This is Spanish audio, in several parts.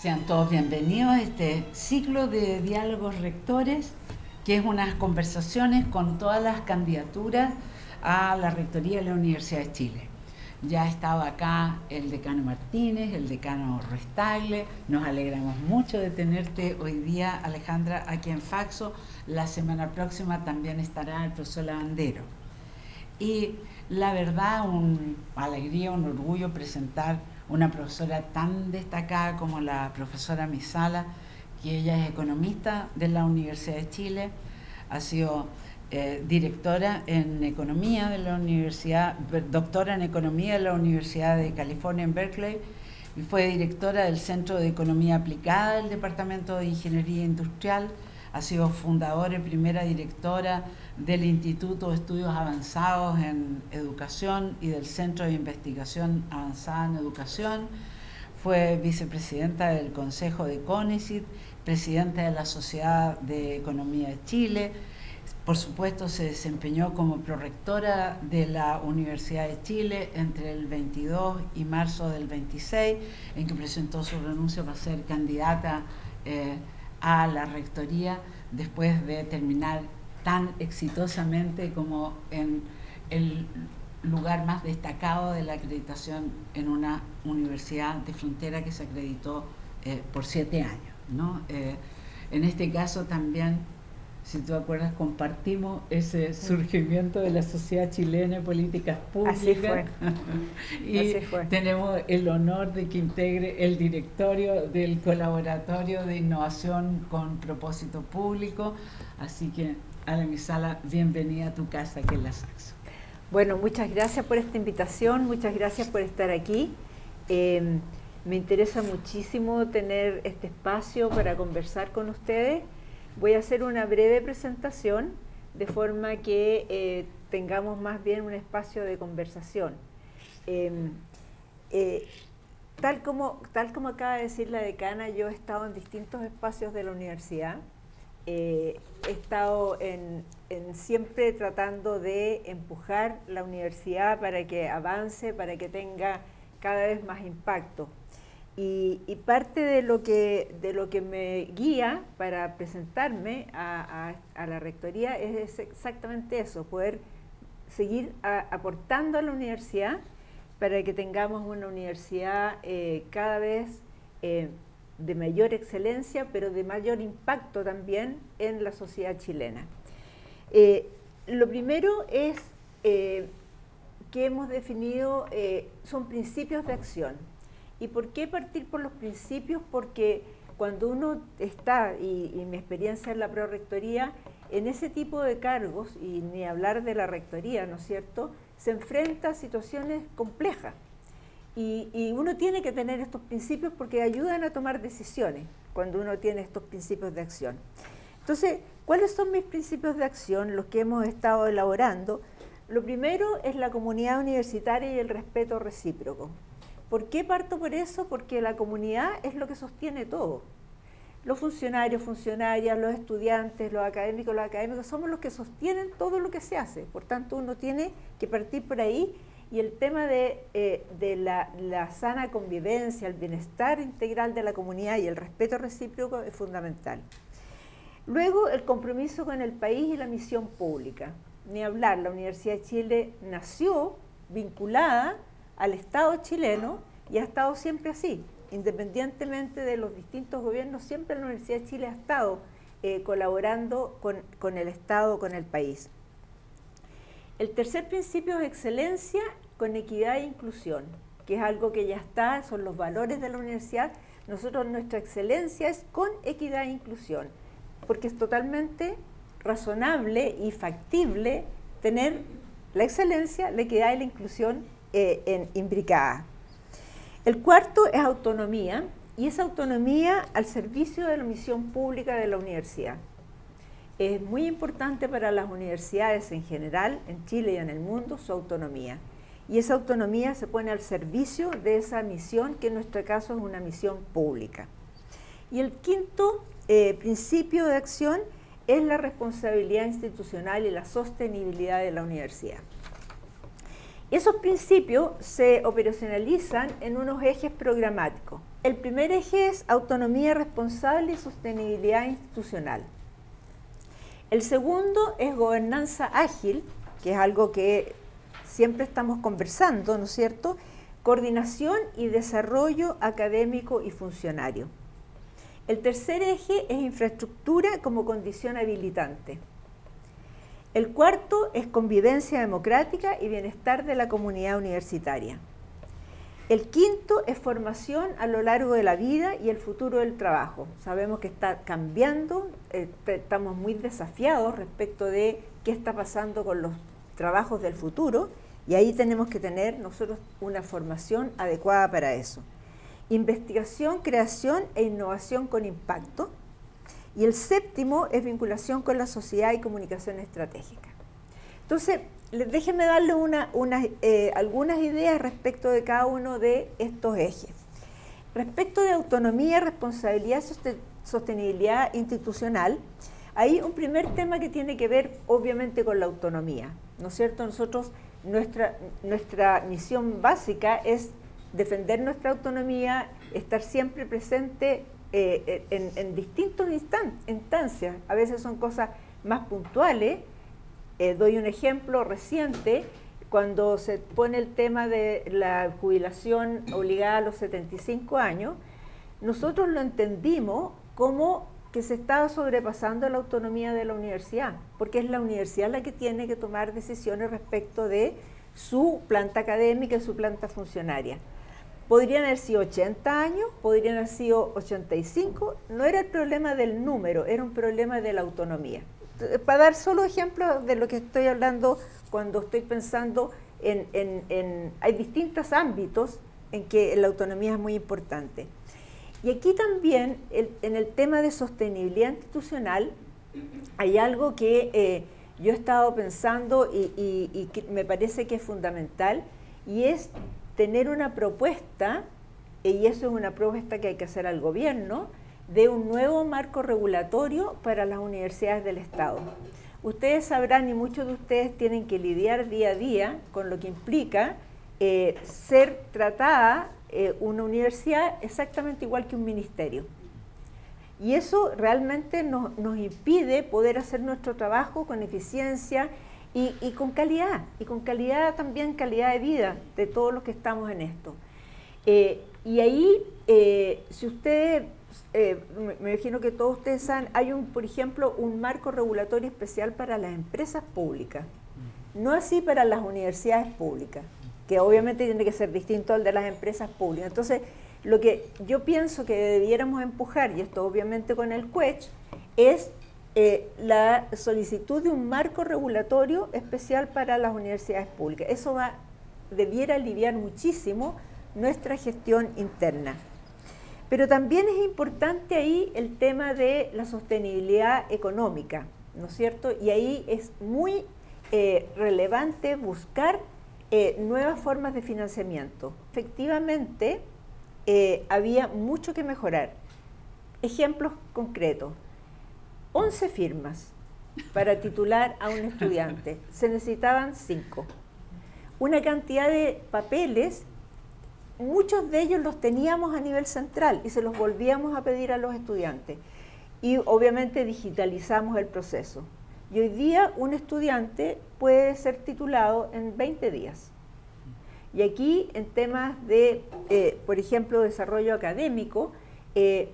Sean todos bienvenidos a este ciclo de diálogos rectores, que es unas conversaciones con todas las candidaturas a la rectoría de la Universidad de Chile. Ya ha estado acá el decano Martínez, el decano Restagle. Nos alegramos mucho de tenerte hoy día, Alejandra, aquí en Faxo. La semana próxima también estará el profesor Lavandero. Y la verdad, una alegría, un orgullo presentar una profesora tan destacada como la profesora Misala, que ella es economista de la Universidad de Chile, ha sido directora en economía de la Universidad, doctora en economía de la Universidad de California en Berkeley, y fue directora del Centro de Economía Aplicada del Departamento de Ingeniería Industrial. Ha sido fundadora y primera directora del Instituto de Estudios Avanzados en Educación y del Centro de Investigación Avanzada en Educación. Fue vicepresidenta del Consejo de CONICET, presidenta de la Sociedad de Economía de Chile. Por supuesto, se desempeñó como prorectora de la Universidad de Chile entre el 22 y marzo del 26, en que presentó su renuncia para ser candidata a la rectoría después de terminar tan exitosamente como en el lugar más destacado de la acreditación en una universidad de frontera que se acreditó por 7 años, ¿no? En este caso también, si tú acuerdas, compartimos ese surgimiento de la Sociedad Chilena de Políticas Públicas. Así fue. Y así fue. Tenemos el honor de que integre el directorio del Colaboratorio de Innovación con Propósito Público. Así que, Ala Misala, bienvenida a tu casa, que es la Saxo. Bueno, muchas gracias por esta invitación, muchas gracias por estar aquí. Me interesa muchísimo tener este espacio para conversar con ustedes. Voy a hacer una breve presentación de forma que tengamos más bien un espacio de conversación. Tal como acaba de decir la decana, yo he estado en distintos espacios de la universidad. He estado siempre tratando de empujar la universidad para que avance, para que tenga cada vez más impacto. Y parte de lo que me guía para presentarme a la rectoría es exactamente eso, poder seguir aportando a la universidad para que tengamos una universidad cada vez de mayor excelencia, pero de mayor impacto también en la sociedad chilena. Lo primero es que hemos definido, son principios de acción. ¿Y por qué partir por los principios? Porque cuando uno está, y mi experiencia en la prorrectoría, en ese tipo de cargos, y ni hablar de la rectoría, ¿no es cierto?, se enfrenta a situaciones complejas. Y uno tiene que tener estos principios porque ayudan a tomar decisiones cuando uno tiene estos principios de acción. Entonces, ¿cuáles son mis principios de acción, los que hemos estado elaborando? Lo primero es la comunidad universitaria y el respeto recíproco. ¿Por qué parto por eso? Porque la comunidad es lo que sostiene todo. Los funcionarios, funcionarias, los estudiantes, los académicos, somos los que sostienen todo lo que se hace. Por tanto, uno tiene que partir por ahí, y el tema de la sana convivencia, el bienestar integral de la comunidad y el respeto recíproco es fundamental. Luego, el compromiso con el país y la misión pública. Ni hablar, la Universidad de Chile nació vinculada al Estado chileno y ha estado siempre así. Independientemente de los distintos gobiernos, siempre la Universidad de Chile ha estado colaborando con el Estado, con el país. El tercer principio es excelencia con equidad e inclusión, que es algo que ya está, son los valores de la universidad. Nosotros, nuestra excelencia es con equidad e inclusión, porque es totalmente razonable y factible tener la excelencia, la equidad y la inclusión imbricada. El cuarto es autonomía, y esa autonomía al servicio de la misión pública de la universidad. Es muy importante para las universidades en general, en Chile y en el mundo, su autonomía. Y esa autonomía se pone al servicio de esa misión, que en nuestro caso es una misión pública. Y el quinto principio de acción es la responsabilidad institucional y la sostenibilidad de la universidad. Esos principios se operacionalizan en unos ejes programáticos. el primer eje es autonomía responsable y sostenibilidad institucional. El segundo es gobernanza ágil, que es algo que siempre estamos conversando, ¿no es cierto? Coordinación y desarrollo académico y funcionario. El tercer eje es infraestructura como condición habilitante. El cuarto es convivencia democrática y bienestar de la comunidad universitaria. El quinto es formación a lo largo de la vida y el futuro del trabajo. Sabemos que está cambiando, estamos muy desafiados respecto de qué está pasando con los trabajos del futuro y ahí tenemos que tener nosotros una formación adecuada para eso. Investigación, creación e innovación con impacto. Y el séptimo es vinculación con la sociedad y comunicación estratégica. Entonces, déjenme darle algunas ideas respecto de cada uno de estos ejes. Respecto de autonomía, responsabilidad y sostenibilidad institucional, hay un primer tema que tiene que ver obviamente con la autonomía, ¿no es cierto? Nosotros, nuestra misión básica es defender nuestra autonomía, estar siempre presente en distintas instancias. A veces son cosas más puntuales. Doy un ejemplo reciente, cuando se pone el tema de la jubilación obligada a los 75 años, nosotros lo entendimos como que se estaba sobrepasando la autonomía de la universidad, porque es la universidad la que tiene que tomar decisiones respecto de su planta académica y su planta funcionaria. Podrían haber sido 80 años, podrían haber sido 85, no era el problema del número, era un problema de la autonomía. Para dar solo ejemplos de lo que estoy hablando cuando estoy pensando hay distintos ámbitos en que la autonomía es muy importante. Y aquí también, en el tema de sostenibilidad institucional, hay algo que yo he estado pensando y que me parece que es fundamental, y es tener una propuesta, y eso es una propuesta que hay que hacer al gobierno, de un nuevo marco regulatorio para las universidades del Estado. Ustedes sabrán, y muchos de ustedes tienen que lidiar día a día con lo que implica ser tratada una universidad exactamente igual que un ministerio. Y eso realmente nos impide poder hacer nuestro trabajo con eficiencia y con calidad, también calidad de vida de todos los que estamos en esto. Y ahí, si ustedes, me imagino que todos ustedes saben, hay por ejemplo, un marco regulatorio especial para las empresas públicas, no así para las universidades públicas, que obviamente tiene que ser distinto al de las empresas públicas. Entonces, lo que yo pienso que debiéramos empujar, y esto obviamente con el CUECH, es la solicitud de un marco regulatorio especial para las universidades públicas. Eso debiera aliviar muchísimo nuestra gestión interna. Pero también es importante ahí el tema de la sostenibilidad económica, ¿no es cierto? Y ahí es muy relevante buscar nuevas formas de financiamiento. Efectivamente, había mucho que mejorar. Ejemplos concretos. 11 firmas para titular a un estudiante. Se necesitaban 5. Una cantidad de papeles, muchos de ellos los teníamos a nivel central y se los volvíamos a pedir a los estudiantes. Y obviamente digitalizamos el proceso. Y hoy día un estudiante puede ser titulado en 20 días. Y aquí en temas de, por ejemplo, desarrollo académico,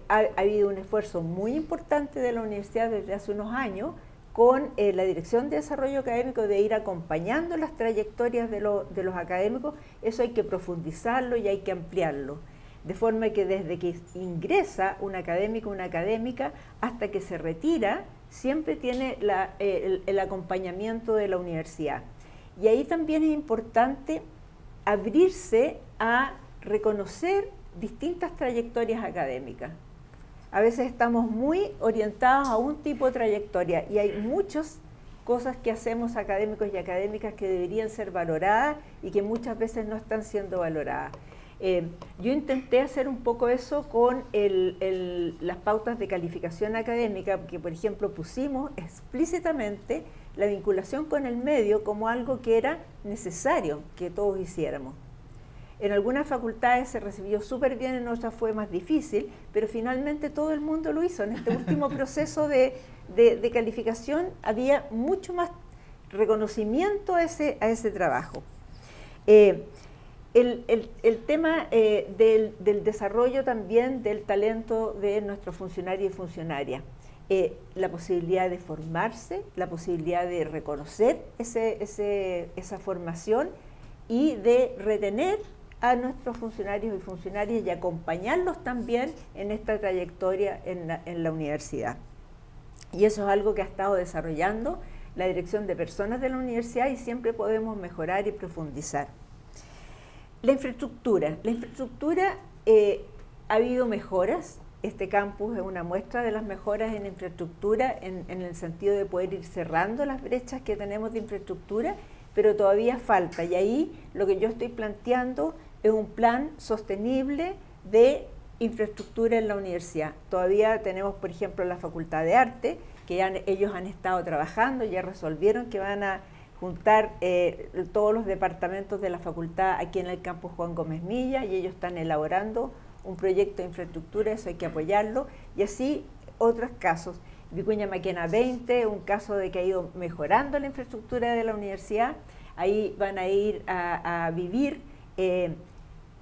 ha habido un esfuerzo muy importante de la universidad desde hace unos años con la Dirección de Desarrollo Académico de ir acompañando las trayectorias de los académicos. Eso hay que profundizarlo y hay que ampliarlo, de forma que desde que ingresa un académico o una académica hasta que se retira, siempre tiene el acompañamiento de la universidad. Y ahí también es importante abrirse a reconocer distintas trayectorias académicas. A veces estamos muy orientados a un tipo de trayectoria y hay muchas cosas que hacemos académicos y académicas que deberían ser valoradas y que muchas veces no están siendo valoradas. Yo intenté hacer un poco eso con las pautas de calificación académica, porque por ejemplo pusimos explícitamente la vinculación con el medio como algo que era necesario que todos hiciéramos. En algunas facultades se recibió súper bien, en otras fue más difícil, pero finalmente todo el mundo lo hizo. En este último proceso de calificación había mucho más reconocimiento a ese trabajo. El tema del desarrollo también del talento de nuestros funcionarios y funcionarias. La posibilidad de formarse, la posibilidad de reconocer esa formación y de retener a nuestros funcionarios y funcionarias y acompañarlos también en esta trayectoria en la universidad. Y eso es algo que ha estado desarrollando la Dirección de Personas de la Universidad y siempre podemos mejorar y profundizar. La infraestructura. Ha habido mejoras. Este campus es una muestra de las mejoras en infraestructura en el sentido de poder ir cerrando las brechas que tenemos de infraestructura, pero todavía falta. Y ahí lo que yo estoy planteando es un plan sostenible de infraestructura en la universidad. Todavía tenemos, por ejemplo, la Facultad de Arte, que ellos han estado trabajando, ya resolvieron que van a juntar todos los departamentos de la facultad aquí en el campus Juan Gómez Milla, y ellos están elaborando un proyecto de infraestructura, eso hay que apoyarlo, y así otros casos. Vicuña Maquena 20, un caso de que ha ido mejorando la infraestructura de la universidad. Ahí van a ir a vivir el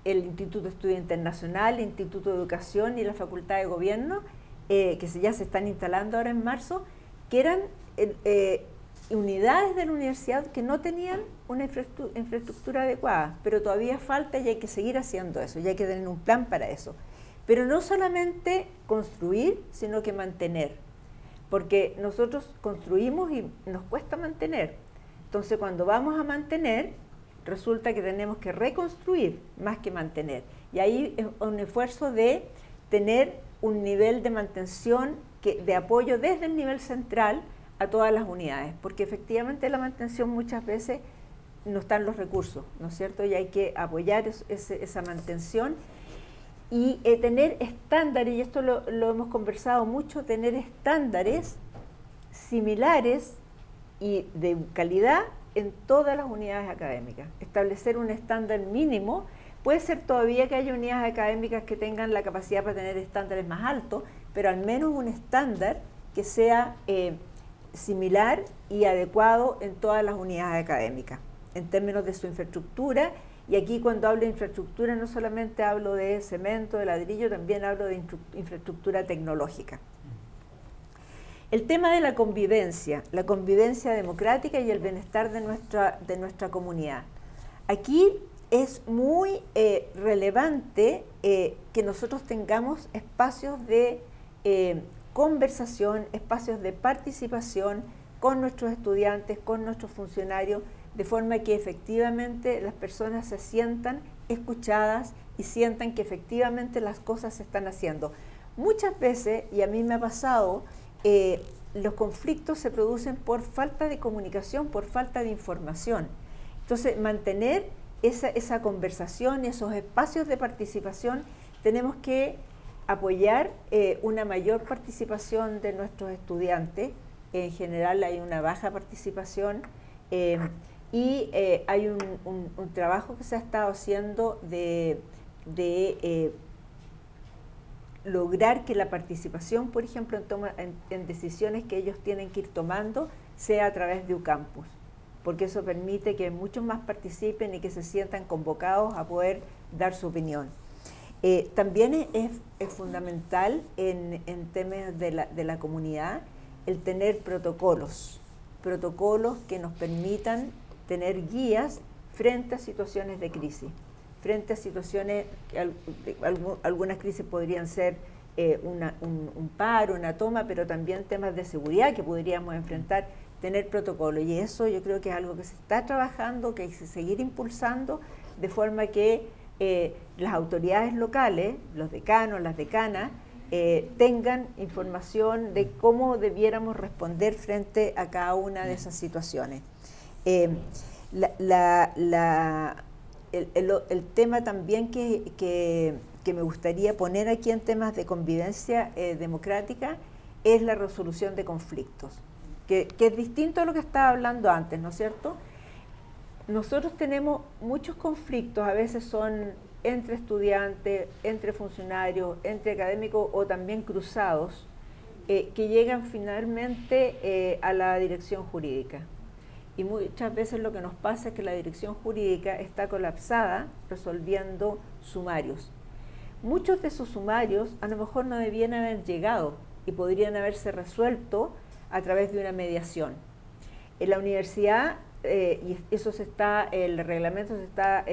Instituto de Estudio Internacional, el Instituto de Educación y la Facultad de Gobierno, que ya se están instalando ahora en marzo, que eran unidades de la universidad que no tenían una infraestructura adecuada, pero todavía falta y hay que seguir haciendo eso, y hay que tener un plan para eso. Pero no solamente construir, sino que mantener, porque nosotros construimos y nos cuesta mantener. Entonces, cuando vamos a mantener, resulta que tenemos que reconstruir más que mantener. Y ahí es un esfuerzo de tener un nivel de mantención, de apoyo desde el nivel central a todas las unidades, porque efectivamente la mantención muchas veces no están los recursos, ¿no es cierto? Y hay que apoyar esa mantención y tener estándares, y esto lo hemos conversado mucho, tener estándares similares y de calidad en todas las unidades académicas. Establecer un estándar mínimo. Puede ser todavía que haya unidades académicas que tengan la capacidad para tener estándares más altos, pero al menos un estándar que sea similar y adecuado en todas las unidades académicas, en términos de su infraestructura. Y aquí cuando hablo de infraestructura no solamente hablo de cemento, de ladrillo, también hablo de infraestructura tecnológica. El tema de la convivencia democrática y el bienestar de nuestra comunidad. Aquí es muy relevante que nosotros tengamos espacios de conversación, espacios de participación con nuestros estudiantes, con nuestros funcionarios, de forma que efectivamente las personas se sientan escuchadas y sientan que efectivamente las cosas se están haciendo. Muchas veces, y a mí me ha pasado, los conflictos se producen por falta de comunicación, por falta de información. Entonces, mantener esa conversación, esos espacios de participación, tenemos que apoyar una mayor participación de nuestros estudiantes. En general hay una baja participación y hay un trabajo que se ha estado haciendo de lograr que la participación, por ejemplo, en decisiones que ellos tienen que ir tomando, sea a través de UCampus, porque eso permite que muchos más participen y que se sientan convocados a poder dar su opinión. También es fundamental en temas de la comunidad el tener protocolos que nos permitan tener guías frente a situaciones de crisis, frente a situaciones, algunas crisis podrían ser un paro, una toma, pero también temas de seguridad que podríamos enfrentar, tener protocolos. Y eso yo creo que es algo que se está trabajando, que hay que seguir impulsando, de forma que las autoridades locales, los decanos, las decanas, tengan información de cómo debiéramos responder frente a cada una de esas situaciones. El tema también que me gustaría poner aquí en temas de convivencia democrática es la resolución de conflictos, que es distinto a lo que estaba hablando antes, ¿no es cierto? nosotros tenemos muchos conflictos, a veces son entre estudiantes, entre funcionarios, entre académicos o también cruzados, que llegan finalmente a la dirección jurídica. Y muchas veces lo que nos pasa es que la dirección jurídica está colapsada resolviendo sumarios. Muchos de esos sumarios a lo mejor no debían haber llegado y podrían haberse resuelto a través de una mediación. En la universidad, y eso el reglamento se está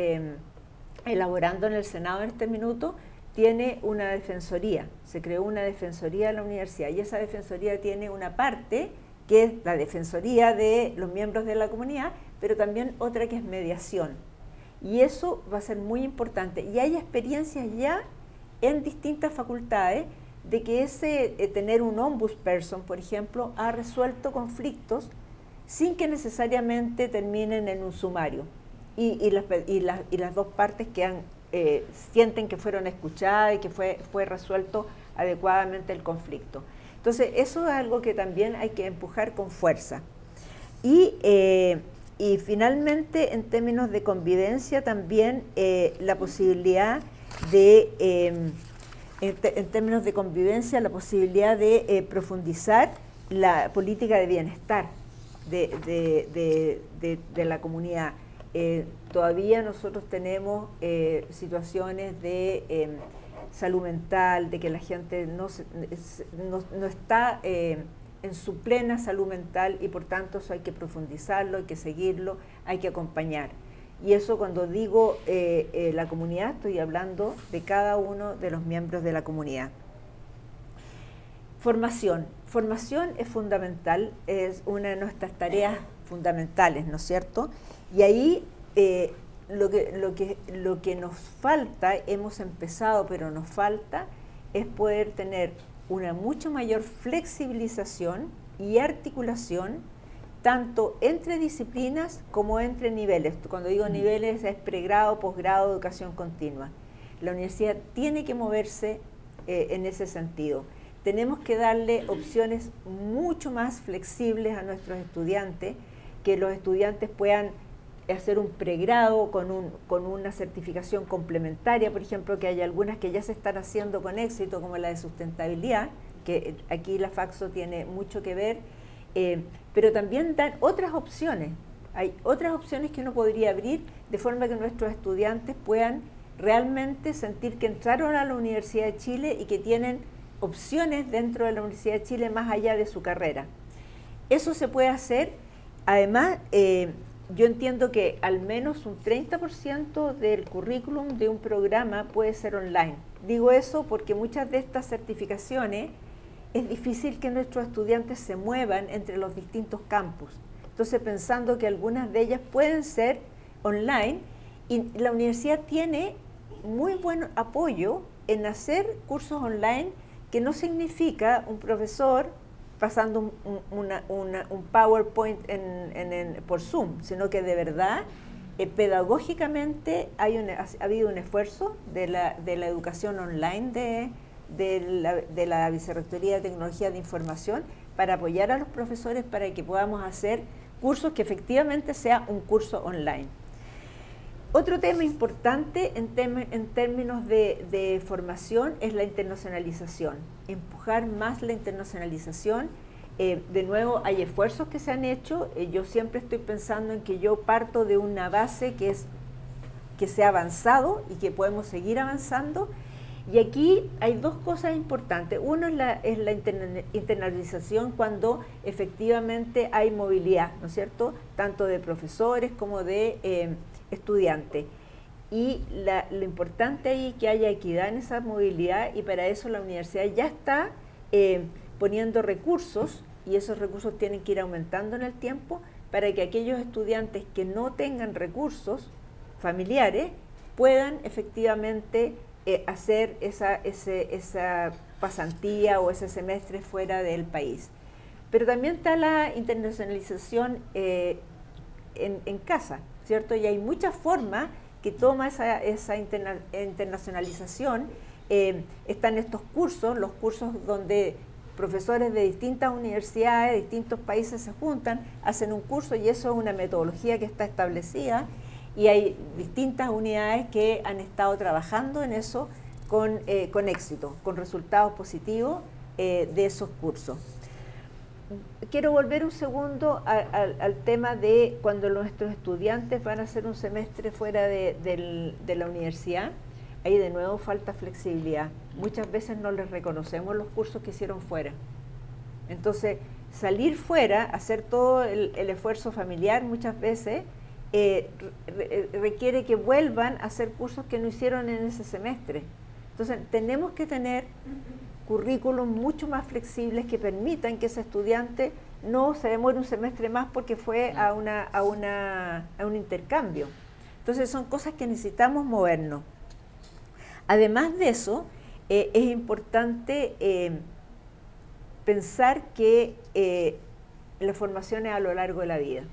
elaborando en el Senado en este minuto, tiene una defensoría. Se creó una defensoría en la universidad y esa defensoría tiene una parte que es la defensoría de los miembros de la comunidad, pero también otra que es mediación. Y eso va a ser muy importante. Y hay experiencias ya en distintas facultades de que tener un ombudsperson, por ejemplo, ha resuelto conflictos sin que necesariamente terminen en un sumario. Y las dos partes sienten que fueron escuchadas y que fue resuelto adecuadamente el conflicto. Entonces, eso es algo que también hay que empujar con fuerza. Y finalmente, en términos de convivencia, también la posibilidad de profundizar la política de bienestar de la comunidad. Todavía nosotros tenemos situaciones de salud mental, de que la gente no está en su plena salud mental y por tanto eso hay que profundizarlo, hay que seguirlo, hay que acompañar. Y eso cuando digo la comunidad, estoy hablando de cada uno de los miembros de la comunidad. Formación. Formación es fundamental, es una de nuestras tareas fundamentales, ¿no es cierto? Y ahí lo que nos falta, hemos empezado pero nos falta, es poder tener una mucho mayor flexibilización y articulación tanto entre disciplinas como entre niveles. Cuando digo niveles es pregrado, posgrado, educación continua. La universidad tiene que moverse en ese sentido. Tenemos que darle opciones mucho más flexibles a nuestros estudiantes, que los estudiantes puedan hacer un pregrado con una certificación complementaria, por ejemplo, que hay algunas que ya se están haciendo con éxito, como la de sustentabilidad, que aquí la Faxo tiene mucho que ver, pero también dan otras opciones. Hay otras opciones que uno podría abrir de forma que nuestros estudiantes puedan realmente sentir que entraron a la Universidad de Chile y que tienen opciones dentro de la Universidad de Chile más allá de su carrera. Eso se puede hacer. Además, yo entiendo que al menos un 30% del currículum de un programa puede ser online. Digo eso porque muchas de estas certificaciones es difícil que nuestros estudiantes se muevan entre los distintos campus. Entonces, pensando que algunas de ellas pueden ser online, y la universidad tiene muy buen apoyo en hacer cursos online, que no significa un profesor pasando un PowerPoint por Zoom, sino que de verdad, pedagógicamente ha habido un esfuerzo de la educación online de la Vicerrectoría de Tecnología de Información para apoyar a los profesores para que podamos hacer cursos que efectivamente sea un curso online. Otro tema importante en términos de formación es la internacionalización, empujar más la internacionalización. De nuevo, hay esfuerzos que se han hecho, yo siempre estoy pensando en que yo parto de una base que se ha avanzado y que podemos seguir avanzando, y aquí hay dos cosas importantes. Uno es la internalización cuando efectivamente hay movilidad, ¿no es cierto?, tanto de profesores como de estudiantes. Y lo importante ahí es que haya equidad en esa movilidad, y para eso la universidad ya está poniendo recursos, y esos recursos tienen que ir aumentando en el tiempo para que aquellos estudiantes que no tengan recursos familiares puedan efectivamente hacer esa pasantía o ese semestre fuera del país. Pero también está la internacionalización en casa, ¿cierto? Y hay muchas formas que toma esa internacionalización. Están estos cursos, los cursos donde profesores de distintas universidades, de distintos países se juntan, hacen un curso y eso es una metodología que está establecida y hay distintas unidades que han estado trabajando en eso con éxito, con resultados positivos de esos cursos. Quiero volver un segundo al tema de cuando nuestros estudiantes van a hacer un semestre fuera de la universidad. Ahí de nuevo falta flexibilidad. Muchas veces no les reconocemos los cursos que hicieron fuera. Entonces, salir fuera, hacer todo el esfuerzo familiar muchas veces requiere que vuelvan a hacer cursos que no hicieron en ese semestre. Entonces, tenemos que tener currículos mucho más flexibles que permitan que ese estudiante no se demore un semestre más porque fue a un intercambio. Entonces, son cosas que necesitamos movernos. Además de eso, es importante pensar que la formación es a lo largo de la vida.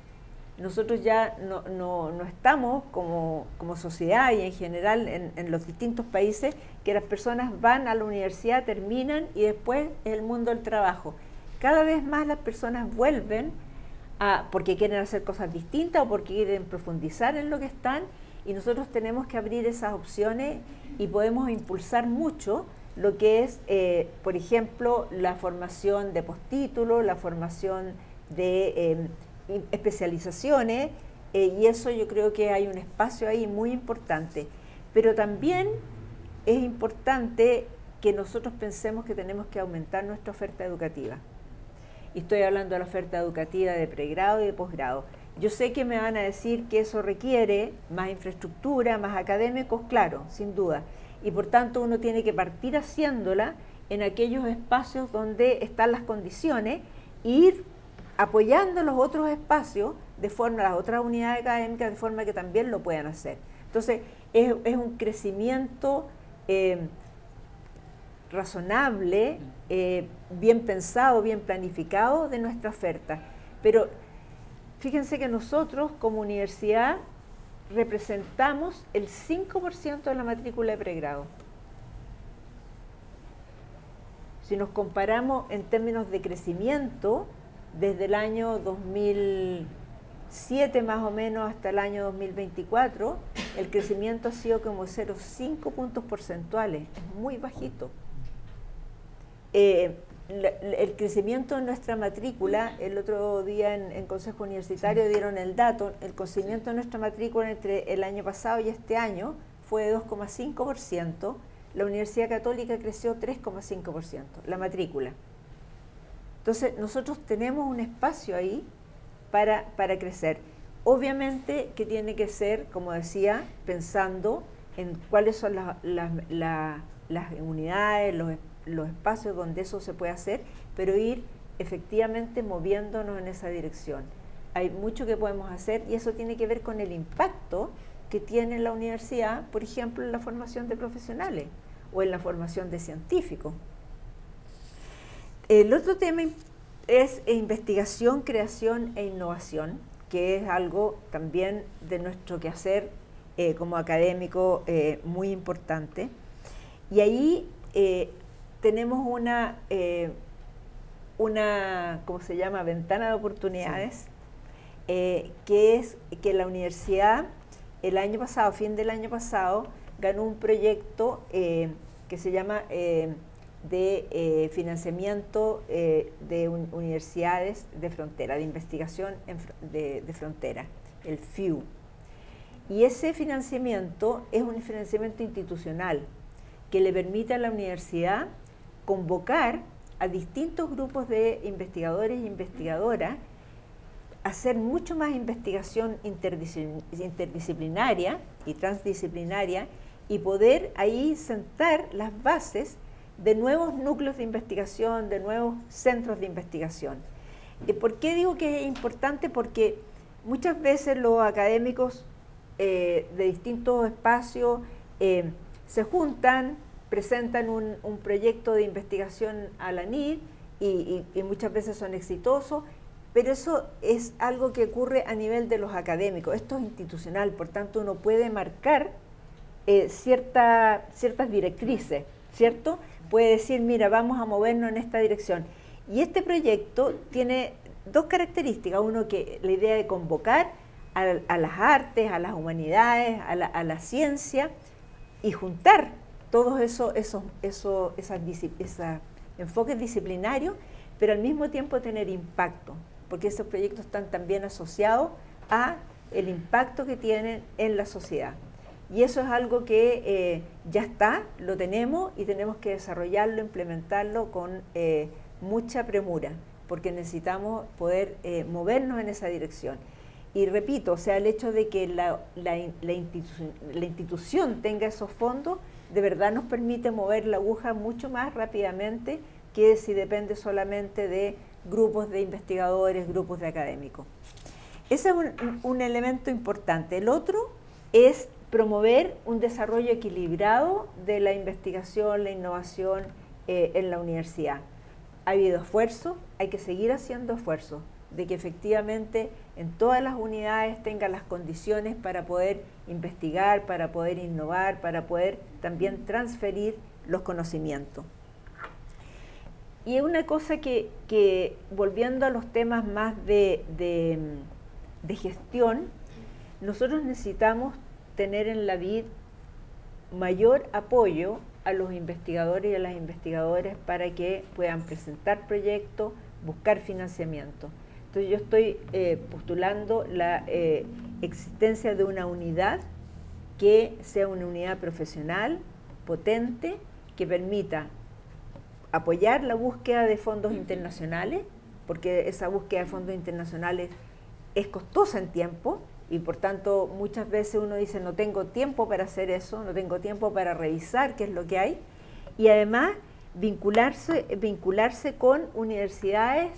Nosotros ya no estamos como sociedad y en general en los distintos países que las personas van a la universidad, terminan y después es el mundo del trabajo. Cada vez más las personas vuelven porque quieren hacer cosas distintas o porque quieren profundizar en lo que están y nosotros tenemos que abrir esas opciones y podemos impulsar mucho lo que es, por ejemplo, la formación de postítulo, la formación de especializaciones, y eso yo creo que hay un espacio ahí muy importante. Pero también es importante que nosotros pensemos que tenemos que aumentar nuestra oferta educativa. Y estoy hablando de la oferta educativa de pregrado y de posgrado. Yo sé que me van a decir que eso requiere más infraestructura, más académicos, claro, sin duda. Y por tanto uno tiene que partir haciéndola en aquellos espacios donde están las condiciones e ir apoyando los otros espacios de forma, las otras unidades académicas de forma que también lo puedan hacer. Entonces es un crecimiento razonable, bien pensado, bien planificado de nuestra oferta. Pero fíjense que nosotros como universidad representamos el 5% de la matrícula de pregrado. Si nos comparamos en términos de crecimiento, desde el año 2007 más o menos hasta el año 2024, el crecimiento ha sido como 0,5 puntos porcentuales, es muy bajito. El crecimiento en nuestra matrícula, el otro día en Consejo Universitario dieron el dato, el crecimiento de nuestra matrícula entre el año pasado y este año fue de 2,5%, la Universidad Católica creció 3,5%, la matrícula. Entonces, nosotros tenemos un espacio ahí para crecer. Obviamente que tiene que ser, como decía, pensando en cuáles son las unidades, los espacios donde eso se puede hacer, pero ir efectivamente moviéndonos en esa dirección. Hay mucho que podemos hacer y eso tiene que ver con el impacto que tiene la universidad, por ejemplo, en la formación de profesionales o en la formación de científicos. El otro tema es investigación, creación e innovación, que es algo también de nuestro quehacer como académico muy importante. Y ahí tenemos una ¿cómo se llama?, ventana de oportunidades, sí. Que es que la universidad el año pasado, fin del año pasado, ganó un proyecto que se llama de financiamiento de universidades de frontera, de investigación de frontera, el FIU. Y ese financiamiento es un financiamiento institucional que le permite a la universidad convocar a distintos grupos de investigadores e investigadoras, hacer mucho más investigación interdisciplinaria y transdisciplinaria y poder ahí sentar las bases de nuevos núcleos de investigación, de nuevos centros de investigación. ¿Por qué digo que es importante? Porque muchas veces los académicos de distintos espacios se juntan, presentan un proyecto de investigación a la NID y muchas veces son exitosos, pero eso es algo que ocurre a nivel de los académicos. Esto es institucional, por tanto uno puede marcar ciertas directrices, ¿cierto? puede decir, mira, vamos a movernos en esta dirección. Y este proyecto tiene dos características. Uno, que la idea de convocar a las artes, a las humanidades, a la ciencia, y juntar todos esos enfoques disciplinarios, pero al mismo tiempo tener impacto, porque esos proyectos están también asociados a el impacto que tienen en la sociedad. Y eso es algo que ya está, lo tenemos y tenemos que desarrollarlo, implementarlo con mucha premura, porque necesitamos poder movernos en esa dirección. Y repito, o sea, el hecho de que la institución tenga esos fondos, de verdad nos permite mover la aguja mucho más rápidamente que si depende solamente de grupos de investigadores, grupos de académicos. Ese es un elemento importante. El otro es promover un desarrollo equilibrado de la investigación, la innovación en la universidad. Ha habido esfuerzos, hay que seguir haciendo esfuerzos, de que efectivamente en todas las unidades tengan las condiciones para poder investigar, para poder innovar, para poder también transferir los conocimientos. Y una cosa que volviendo a los temas más de gestión, nosotros necesitamos tener en la vid mayor apoyo a los investigadores y a las investigadoras para que puedan presentar proyectos, buscar financiamiento. Entonces yo estoy postulando la existencia de una unidad que sea una unidad profesional, potente, que permita apoyar la búsqueda de fondos internacionales, porque esa búsqueda de fondos internacionales es costosa en tiempo y por tanto muchas veces uno dice no tengo tiempo para hacer eso, no tengo tiempo para revisar qué es lo que hay, y además vincularse con universidades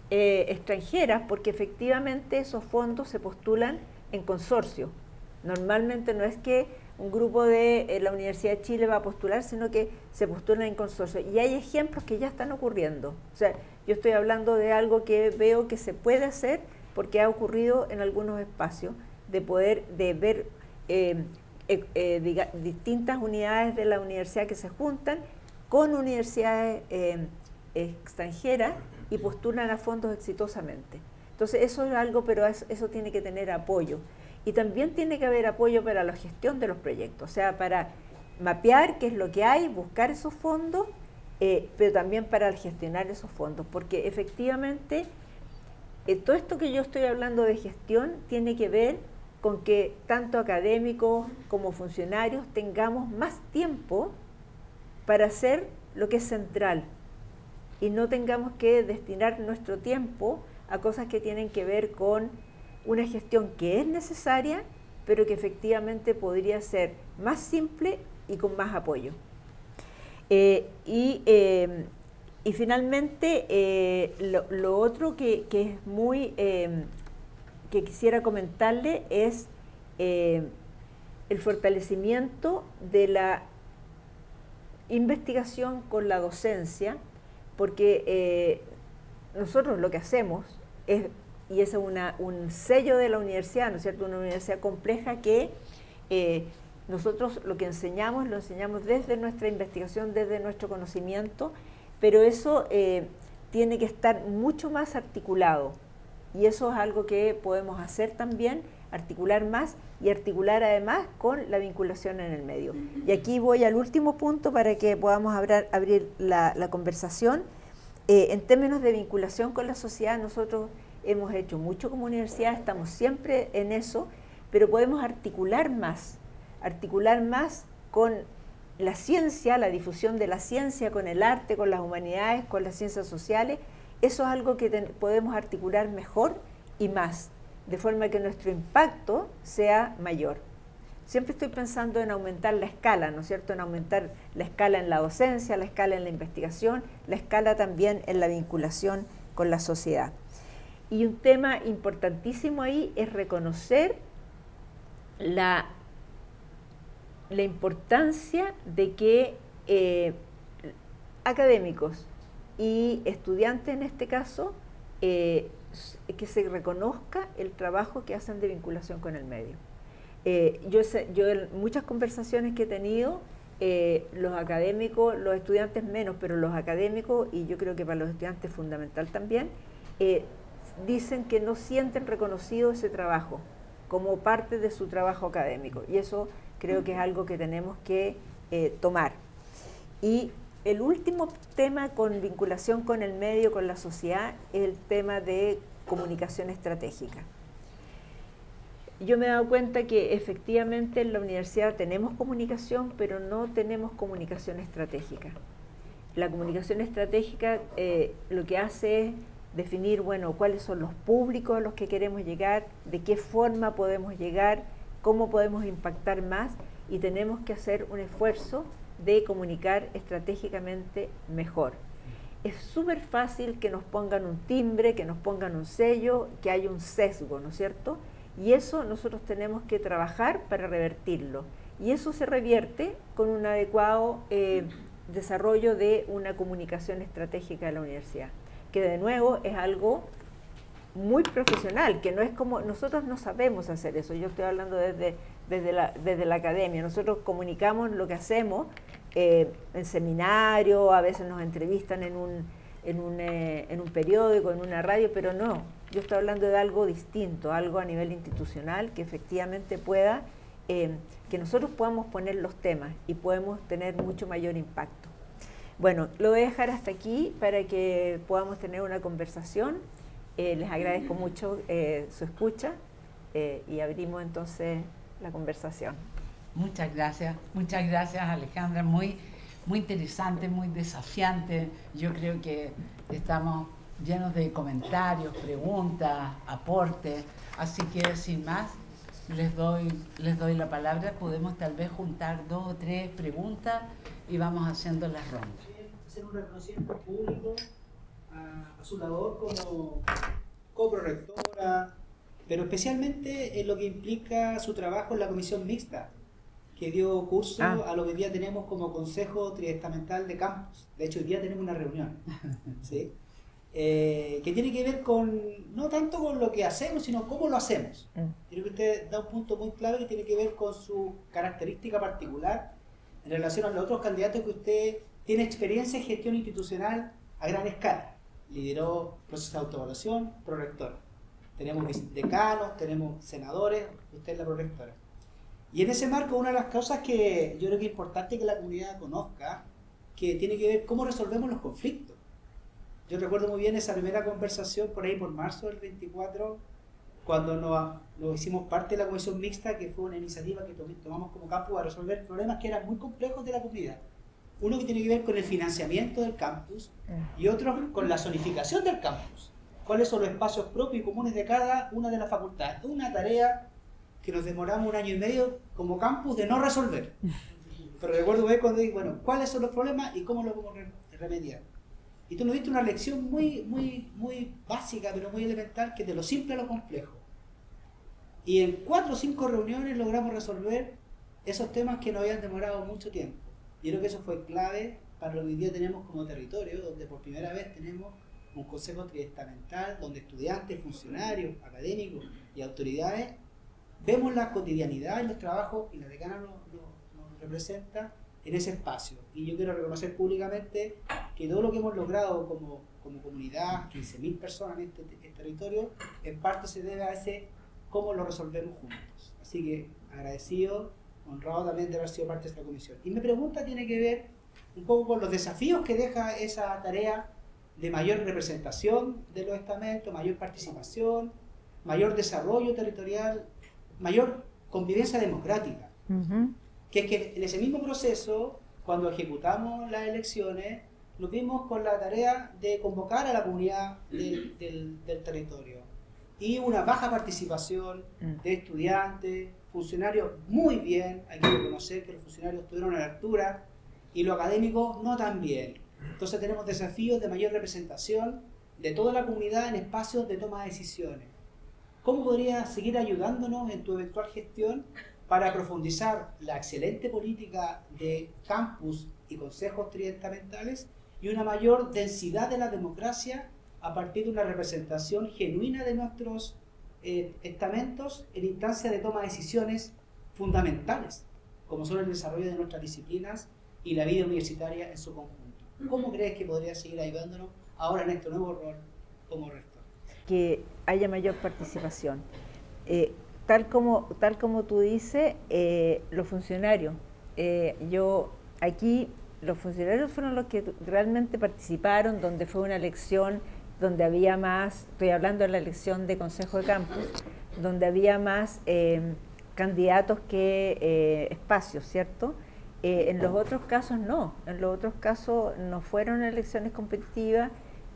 extranjeras, porque efectivamente esos fondos se postulan en consorcio. Normalmente no es que un grupo de la Universidad de Chile va a postular, sino que se postulan en consorcio. Y hay ejemplos que ya están ocurriendo. O sea, yo estoy hablando de algo que veo que se puede hacer porque ha ocurrido en algunos espacios, de ver distintas unidades de la universidad que se juntan con universidades extranjeras y postulan a fondos exitosamente. Entonces eso es algo, pero eso tiene que tener apoyo. Y también tiene que haber apoyo para la gestión de los proyectos, o sea, para mapear qué es lo que hay, buscar esos fondos, pero también para gestionar esos fondos, porque efectivamente todo esto que yo estoy hablando de gestión tiene que ver con que tanto académicos como funcionarios tengamos más tiempo para hacer lo que es central y no tengamos que destinar nuestro tiempo a cosas que tienen que ver con una gestión que es necesaria, pero que efectivamente podría ser más simple y con más apoyo. Y finalmente, lo otro que es muy, que quisiera comentarle es el fortalecimiento de la investigación con la docencia, porque nosotros lo que hacemos es, y ese es un sello de la universidad, ¿no es cierto?, una universidad compleja que nosotros lo enseñamos desde nuestra investigación, desde nuestro conocimiento, pero eso tiene que estar mucho más articulado, y eso es algo que podemos hacer también, articular más y articular además con la vinculación en el medio. Y aquí voy al último punto para que podamos abrir la conversación. En términos de vinculación con la sociedad, nosotros hemos hecho mucho como universidad, estamos siempre en eso, pero podemos articular más con la ciencia, la difusión de la ciencia, con el arte, con las humanidades, con las ciencias sociales. Eso es algo que podemos articular mejor y más, de forma que nuestro impacto sea mayor. Siempre estoy pensando en aumentar la escala, ¿no es cierto?, en aumentar la escala en la docencia, la escala en la investigación, la escala también en la vinculación con la sociedad. Y un tema importantísimo ahí es reconocer la importancia de que académicos y estudiantes en este caso, que se reconozca el trabajo que hacen de vinculación con el medio. Yo en muchas conversaciones que he tenido los académicos, los estudiantes menos, pero los académicos, y yo creo que para los estudiantes es fundamental también, dicen que no sienten reconocido ese trabajo como parte de su trabajo académico, y eso creo que es algo que tenemos que tomar. Y el último tema con vinculación con el medio, con la sociedad, es el tema de comunicación estratégica. Yo me he dado cuenta que efectivamente en la universidad tenemos comunicación, pero no tenemos comunicación estratégica. La comunicación estratégica lo que hace es definir, bueno, cuáles son los públicos a los que queremos llegar, de qué forma podemos llegar, cómo podemos impactar más, y tenemos que hacer un esfuerzo de comunicar estratégicamente mejor. Es súper fácil que nos pongan un timbre, que nos pongan un sello, que haya un sesgo, ¿no es cierto? Y eso nosotros tenemos que trabajar para revertirlo. Y eso se revierte con un adecuado desarrollo de una comunicación estratégica de la universidad, que de nuevo es algo muy profesional, que no es como, nosotros no sabemos hacer eso. Yo estoy hablando desde la academia. Nosotros comunicamos lo que hacemos en seminario, a veces nos entrevistan en un periódico, en una radio, pero no. Yo estoy hablando de algo distinto, algo a nivel institucional que efectivamente pueda, que nosotros podamos poner los temas y podemos tener mucho mayor impacto. Bueno, lo voy a dejar hasta aquí para que podamos tener una conversación. Les agradezco mucho su escucha y abrimos entonces la conversación. Muchas gracias Alejandra, muy interesante, muy desafiante. Yo creo que estamos llenos de comentarios, preguntas, aportes, así que sin más les doy la palabra. Podemos tal vez juntar 2 o 3 preguntas y vamos haciendo las rondas. Hacer un reconocimiento público a su labor como coprorectora, pero especialmente en lo que implica su trabajo en la comisión mixta, que dio curso a lo que hoy día tenemos como Consejo Triestamental de Campus. De hecho, hoy día tenemos una reunión, ¿sí? Que tiene que ver con, no tanto con lo que hacemos, sino cómo lo hacemos. Creo que usted da un punto muy clave que tiene que ver con su característica particular en relación a los otros candidatos, que usted tiene experiencia en gestión institucional a gran escala. Lideró procesos de autoevaluación, prorectora. Tenemos decanos, tenemos senadores, usted es la prorectora. Y en ese marco, una de las cosas que yo creo que es importante que la comunidad conozca, que tiene que ver cómo resolvemos los conflictos. Yo recuerdo muy bien esa primera conversación por ahí por marzo del 24, cuando nos hicimos parte de la comisión mixta, que fue una iniciativa que tomamos como campus a resolver problemas que eran muy complejos de la comunidad. Uno que tiene que ver con el financiamiento del campus y otro con la zonificación del campus. ¿Cuáles son los espacios propios y comunes de cada una de las facultades? Una tarea que nos demoramos 1 año y medio como campus de no resolver. Pero recuerdo ver cuando dije, bueno, ¿cuáles son los problemas y cómo los podemos remediar? Y tú nos diste una lección muy básica, pero muy elemental, que es de lo simple a lo complejo. Y en 4 o 5 reuniones logramos resolver esos temas que nos habían demorado mucho tiempo. Y creo que eso fue clave para lo que hoy día tenemos como territorio, donde por primera vez tenemos un consejo triestamental, donde estudiantes, funcionarios, académicos y autoridades vemos la cotidianidad y los trabajos, y la decana nos representa en ese espacio. Y yo quiero reconocer públicamente que todo lo que hemos logrado como comunidad, 15.000 personas en este territorio, en parte se debe a ese cómo lo resolvemos juntos. Así que agradecido, honrado también de haber sido parte de esta comisión. Y mi pregunta tiene que ver un poco con los desafíos que deja esa tarea de mayor representación de los estamentos, mayor participación, mayor desarrollo territorial, mayor convivencia democrática. Que es que en ese mismo proceso, cuando ejecutamos las elecciones, nos vimos con la tarea de convocar a la comunidad del territorio. Y una baja participación de estudiantes, funcionarios muy bien, hay que reconocer que los funcionarios estuvieron a la altura, y los académicos no tan bien. Entonces tenemos desafíos de mayor representación de toda la comunidad en espacios de toma de decisiones. ¿Cómo podrías seguir ayudándonos en tu eventual gestión para profundizar la excelente política de campus y consejos triestamentales y una mayor densidad de la democracia a partir de una representación genuina de nuestros estamentos en instancias de toma de decisiones fundamentales, como son el desarrollo de nuestras disciplinas y la vida universitaria en su conjunto. ¿Cómo crees que podría seguir ayudándonos ahora en este nuevo rol como rector? Que haya mayor participación. Tal como tú dices, los funcionarios, los funcionarios fueron los que realmente participaron, donde fue una elección, donde había más, estoy hablando de la elección de Consejo de Campus, donde había más candidatos que espacios, ¿cierto? En los otros casos no, en los otros casos no fueron elecciones competitivas,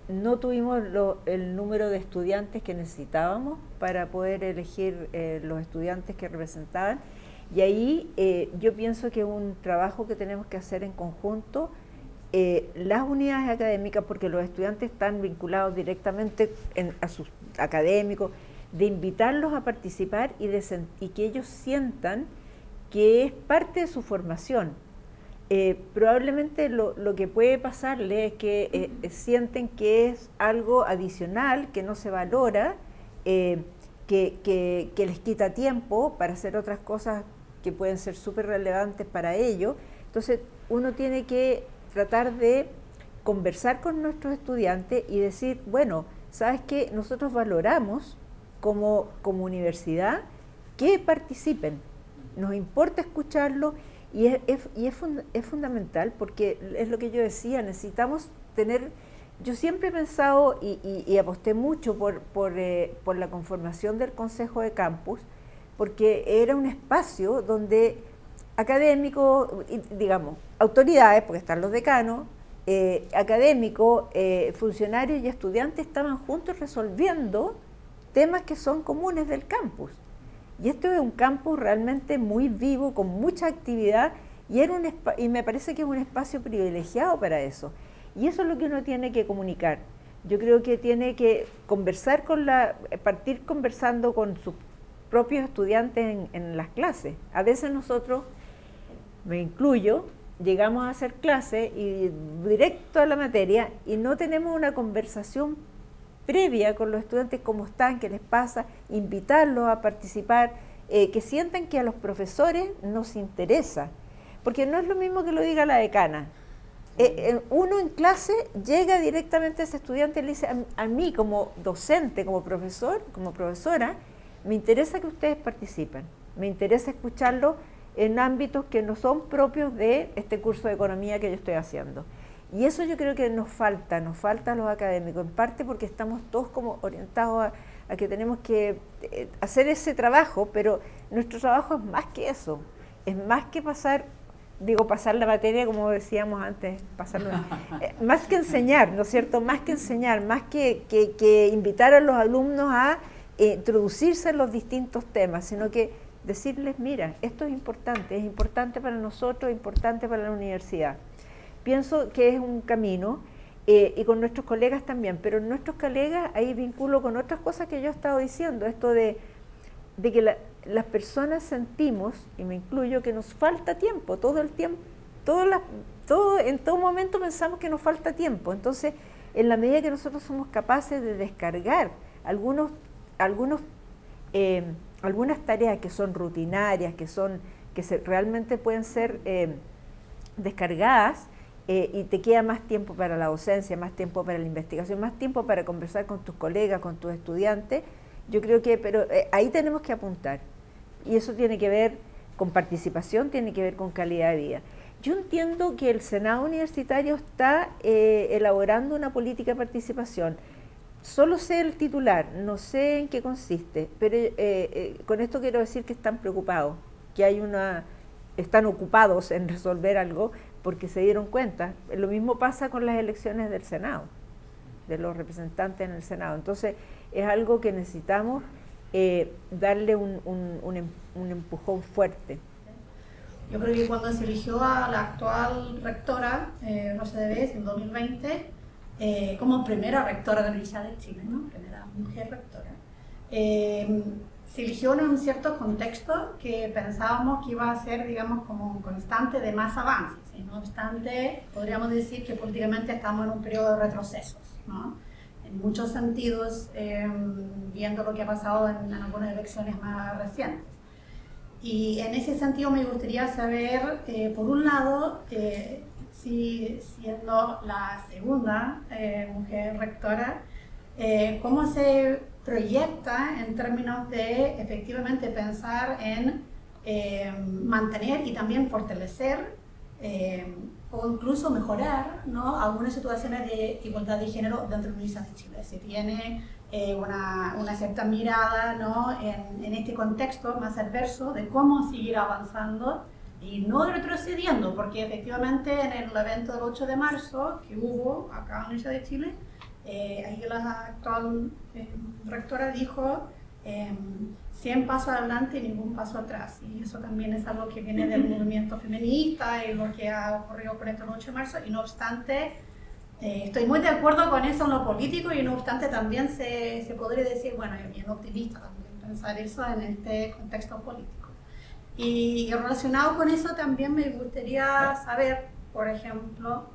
no tuvimos el número de estudiantes que necesitábamos para poder elegir los estudiantes que representaban, y ahí yo pienso que es un trabajo que tenemos que hacer en conjunto, las unidades académicas, porque los estudiantes están vinculados directamente a sus académicos, de invitarlos a participar y que ellos sientan que es parte de su formación. Probablemente lo que puede pasarle es que sienten que es algo adicional, que no se valora, que les quita tiempo para hacer otras cosas que pueden ser súper relevantes para ellos. Entonces uno tiene que tratar de conversar con nuestros estudiantes y decir, bueno, ¿sabes qué? Nosotros valoramos como universidad que participen, nos importa escucharlo. Y es fundamental porque es lo que yo decía, necesitamos tener, yo siempre he pensado y aposté mucho por la conformación del Consejo de Campus, porque era un espacio donde académicos, digamos, autoridades, porque están los decanos, académicos, funcionarios y estudiantes estaban juntos resolviendo temas que son comunes del campus. Y esto es un campus realmente muy vivo, con mucha actividad, y me parece que es un espacio privilegiado para eso. Y eso es lo que uno tiene que comunicar. Yo creo que tiene que partir conversando con sus propios estudiantes en las clases. A veces nosotros, me incluyo, llegamos a hacer clases y directo a la materia y no tenemos una conversación previa con los estudiantes, cómo están, qué les pasa, invitarlos a participar, que sientan que a los profesores nos interesa, porque no es lo mismo que lo diga la decana. Uno en clase llega directamente a ese estudiante y le dice, a mí como docente, como profesor, como profesora, me interesa que ustedes participen, me interesa escucharlos en ámbitos que no son propios de este curso de economía que yo estoy haciendo. Y eso yo creo que nos falta a los académicos, en parte porque estamos todos como orientados a que tenemos que hacer ese trabajo, pero nuestro trabajo es más que eso, es más que pasar la materia, como decíamos antes, más que enseñar, ¿no es cierto? Más que enseñar, más que invitar a los alumnos a introducirse en los distintos temas, sino que decirles, mira, esto es importante para nosotros, es importante para la universidad. Pienso que es un camino, y con nuestros colegas también, pero nuestros colegas ahí vinculo con otras cosas que yo he estado diciendo, esto de que las personas sentimos, y me incluyo, que nos falta tiempo, todo el tiempo, en todo momento pensamos que nos falta tiempo. Entonces, en la medida que nosotros somos capaces de descargar algunas tareas que son rutinarias, realmente pueden ser descargadas, y te queda más tiempo para la docencia, más tiempo para la investigación, más tiempo para conversar con tus colegas, con tus estudiantes. Yo creo que, pero ahí tenemos que apuntar, y eso tiene que ver con participación, tiene que ver con calidad de vida. Yo entiendo que el Senado Universitario está elaborando una política de participación. Solo sé el titular, no sé en qué consiste, pero con esto quiero decir que están preocupados, que están ocupados en resolver algo, porque se dieron cuenta. Lo mismo pasa con las elecciones del Senado, de los representantes en el Senado. Entonces, es algo que necesitamos darle un empujón fuerte. Yo creo que cuando se eligió a la actual rectora, Rosa de Bes, en 2020, como primera rectora de la Universidad de Chile, ¿no? Primera mujer rectora, se eligió en un cierto contexto que pensábamos que iba a ser, digamos, como un constante de más avances. Y no obstante, podríamos decir que políticamente estamos en un periodo de retrocesos, ¿no? En muchos sentidos, viendo lo que ha pasado en algunas elecciones más recientes. Y en ese sentido me gustaría saber, por un lado, si siendo la segunda mujer rectora, cómo se proyecta en términos de efectivamente pensar en mantener y también fortalecer o incluso mejorar, ¿no?, algunas situaciones de igualdad de género dentro de la Universidad de Chile. Se tiene una cierta mirada, ¿no?, en este contexto más adverso de cómo seguir avanzando y no retrocediendo, porque efectivamente en el evento del 8 de marzo que hubo acá en la Universidad de Chile, ahí la actual rectora dijo 100 pasos adelante y ningún paso atrás, y eso también es algo que viene del movimiento feminista y lo que ha ocurrido con esto el 8 de marzo, y no obstante estoy muy de acuerdo con eso en lo político, y no obstante también se podría decir, bueno, es bien optimista también pensar eso en este contexto político. Y relacionado con eso también me gustaría saber, por ejemplo,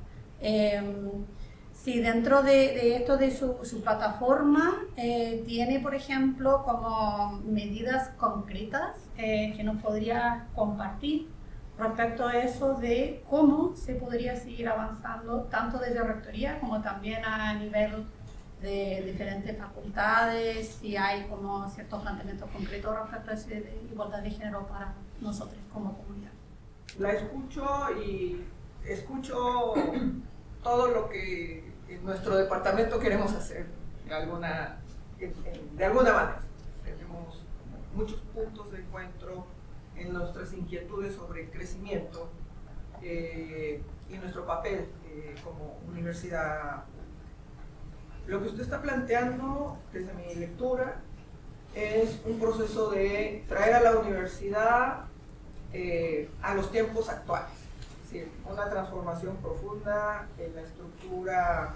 si dentro de esto de su plataforma tiene, por ejemplo, como medidas concretas que nos podría compartir respecto a eso de cómo se podría seguir avanzando tanto desde Rectoría como también a nivel de diferentes facultades, si hay como ciertos planteamientos concretos respecto a esa igualdad de género para nosotros como comunidad. La escucho y escucho todo lo que en nuestro departamento queremos hacer de alguna manera. Tenemos muchos puntos de encuentro en nuestras inquietudes sobre el crecimiento y nuestro papel como universidad. Lo que usted está planteando, desde mi lectura, es un proceso de traer a la universidad a los tiempos actuales, es decir, una transformación profunda en la estructura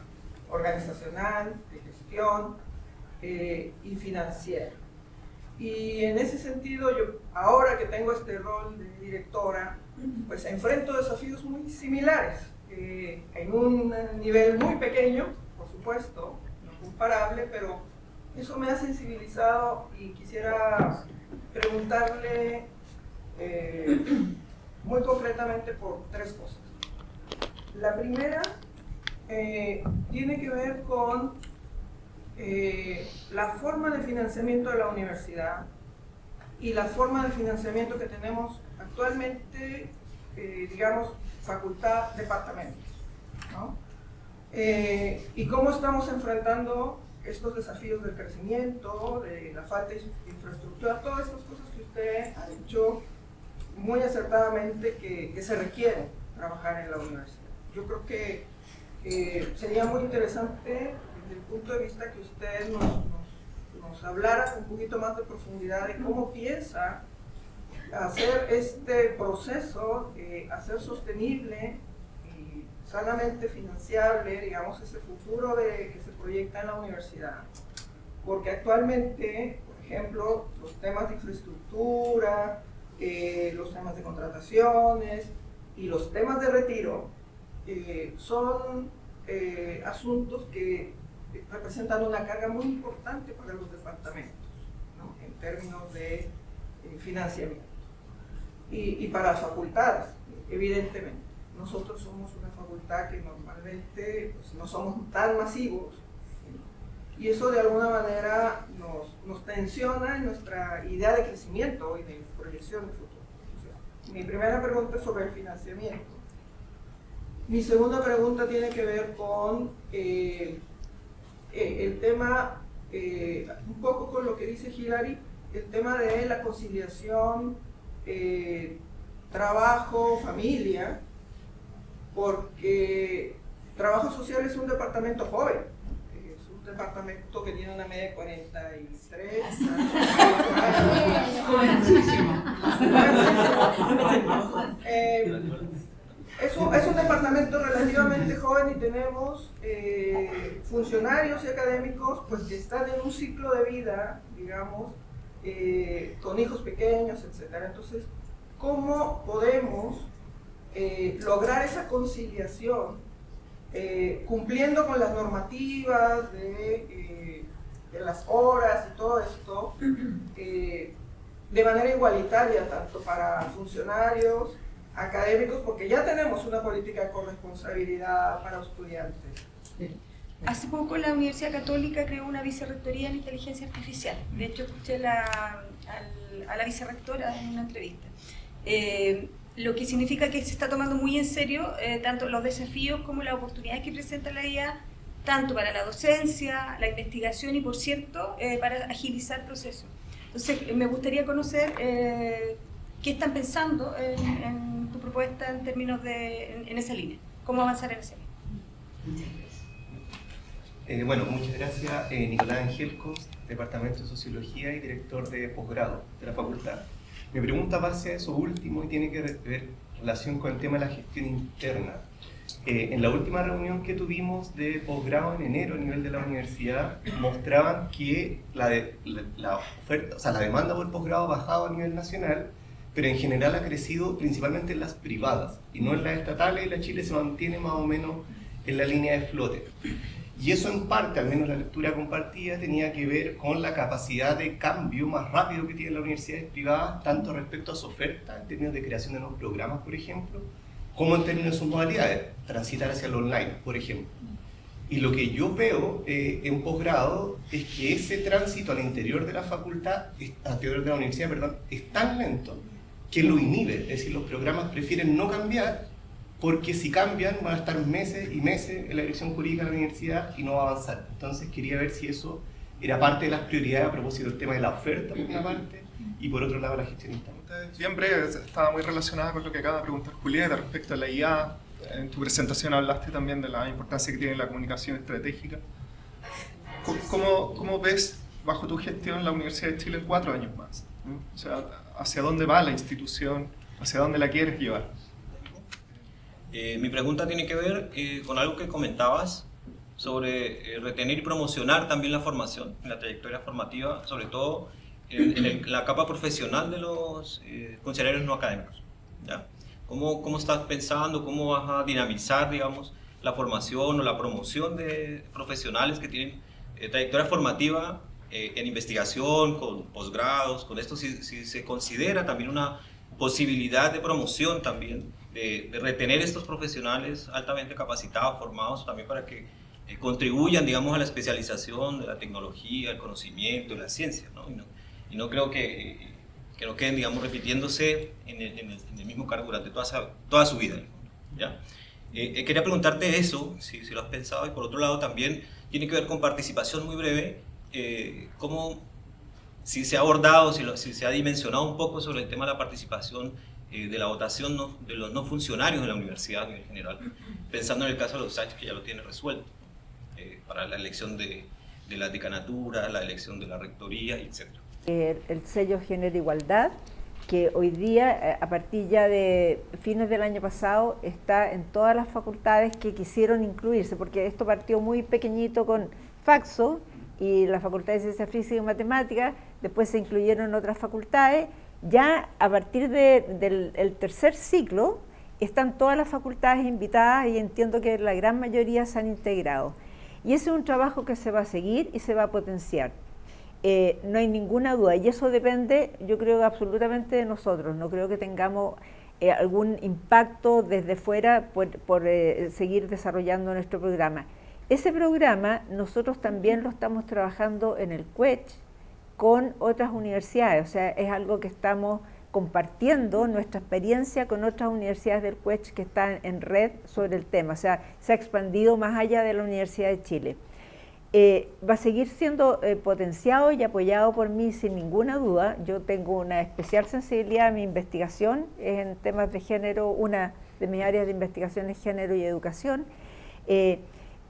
organizacional, de gestión y financiera. Y en ese sentido, yo ahora que tengo este rol de directora, pues enfrento desafíos muy similares, en un nivel muy pequeño, por supuesto, no comparable, pero eso me ha sensibilizado y quisiera preguntarle muy concretamente por tres cosas. La primera tiene que ver con la forma de financiamiento de la universidad y la forma de financiamiento que tenemos actualmente, digamos, facultad, departamentos, ¿no? Y cómo estamos enfrentando estos desafíos del crecimiento, de la falta de infraestructura, todas estas cosas que usted ha dicho muy acertadamente que se requiere trabajar en la universidad. Yo creo que sería muy interesante desde el punto de vista que usted nos hablara con un poquito más de profundidad de cómo piensa hacer este proceso, hacer sostenible y sanamente financiable, digamos, ese futuro que se proyecta en la universidad. Porque actualmente, por ejemplo, los temas de infraestructura, los temas de contrataciones y los temas de retiro son asuntos que representan una carga muy importante para los departamentos, ¿no?, en términos de financiamiento. Y para las facultades, evidentemente. Nosotros somos una facultad que normalmente pues, no somos tan masivos, y eso de alguna manera nos tensiona en nuestra idea de crecimiento y de proyección de futuro. Entonces, mi primera pregunta es sobre el financiamiento. Mi segunda pregunta tiene que ver con el tema, un poco con lo que dice Hilary, el tema de la conciliación trabajo, familia, porque trabajo social es un departamento joven, es un departamento que tiene una media de 43 es un departamento relativamente joven y tenemos funcionarios y académicos pues, que están en un ciclo de vida, digamos, con hijos pequeños, etc. Entonces, ¿cómo podemos lograr esa conciliación cumpliendo con las normativas de las horas y todo esto, de de manera igualitaria, tanto para funcionarios, académicos, porque ya tenemos una política de corresponsabilidad para los estudiantes. Hace poco la Universidad Católica creó una vicerrectoría en inteligencia artificial. De hecho, escuché a la vicerrectora en una entrevista. Lo que significa que se está tomando muy en serio tanto los desafíos como las oportunidades que presenta la IA, tanto para la docencia, la investigación y, por cierto, para agilizar procesos. Entonces, me gustaría conocer qué están pensando en tu propuesta en términos en esa línea. ¿Cómo avanzar en esa línea? Bueno, muchas gracias. Nicolás Angelcos, Departamento de Sociología y Director de Posgrado de la Facultad. Mi pregunta va hacia eso último y tiene que ver relación con el tema de la gestión interna. En la última reunión que tuvimos de posgrado en enero a nivel de la universidad, mostraban que la oferta, o sea, la demanda por posgrado ha bajado a nivel nacional, pero en general ha crecido principalmente en las privadas y no en las estatales, y la Chile se mantiene más o menos en la línea de flote. Y eso en parte, al menos la lectura compartida, tenía que ver con la capacidad de cambio más rápido que tienen las universidades privadas, tanto respecto a su oferta, en términos de creación de nuevos programas, por ejemplo, como en términos de sus modalidades, transitar hacia el online, por ejemplo. Y lo que yo veo en posgrado es que ese tránsito al interior de la facultad, al interior de la universidad, perdón, es tan lento que lo inhibe, es decir, los programas prefieren no cambiar, porque si cambian van a estar meses y meses en la dirección jurídica de la universidad y no va a avanzar. Entonces quería ver si eso era parte de las prioridades a propósito del tema de la oferta, por una parte, y por otro lado la gestión interna. Bien breve, estaba muy relacionada con lo que acaba de preguntar Julieta respecto a la IA. En tu presentación hablaste también de la importancia que tiene la comunicación estratégica. ¿Cómo ves, bajo tu gestión, la Universidad de Chile en 4 años más? O sea, ¿hacia dónde va la institución? ¿Hacia dónde la quieres llevar? Mi pregunta tiene que ver con algo que comentabas sobre retener y promocionar también la formación, la trayectoria formativa, sobre todo en la capa profesional de los funcionarios no académicos, ¿ya? ¿Cómo estás pensando, cómo vas a dinamizar, digamos, la formación o la promoción de profesionales que tienen trayectoria formativa en investigación, con posgrados, con esto, si se considera también una posibilidad de promoción también, de retener estos profesionales altamente capacitados, formados también para que contribuyan, digamos, a la especialización de la tecnología, el conocimiento, la ciencia, ¿no? Y no creo que no queden, digamos, repitiéndose en el mismo cargo durante toda su vida, ¿ya? Quería preguntarte eso, si lo has pensado, y por otro lado también tiene que ver con participación muy breve, si se ha abordado, si se ha dimensionado un poco sobre el tema de la participación de la votación de los no funcionarios de la universidad a nivel general, pensando en el caso de los SACH, que ya lo tiene resuelto, para la elección de la decanatura, la elección de la rectoría, etc. El sello Género Igualdad, que hoy día, a partir ya de fines del año pasado, está en todas las facultades que quisieron incluirse, porque esto partió muy pequeñito con Faxo y la Facultad de Ciencias Físicas y Matemáticas, después se incluyeron otras facultades. Ya a partir del tercer ciclo están todas las facultades invitadas y entiendo que la gran mayoría se han integrado. Y ese es un trabajo que se va a seguir y se va a potenciar. No hay ninguna duda, y eso depende, yo creo, absolutamente de nosotros. No creo que tengamos algún impacto desde fuera por seguir desarrollando nuestro programa. Ese programa nosotros también lo estamos trabajando en el CUECH con otras universidades, o sea, es algo que estamos compartiendo nuestra experiencia con otras universidades del CUECH que están en red sobre el tema, o sea, se ha expandido más allá de la Universidad de Chile. Va a seguir siendo potenciado y apoyado por mí sin ninguna duda. Yo tengo una especial sensibilidad a mi investigación en temas de género, una de mis áreas de investigación es género y educación,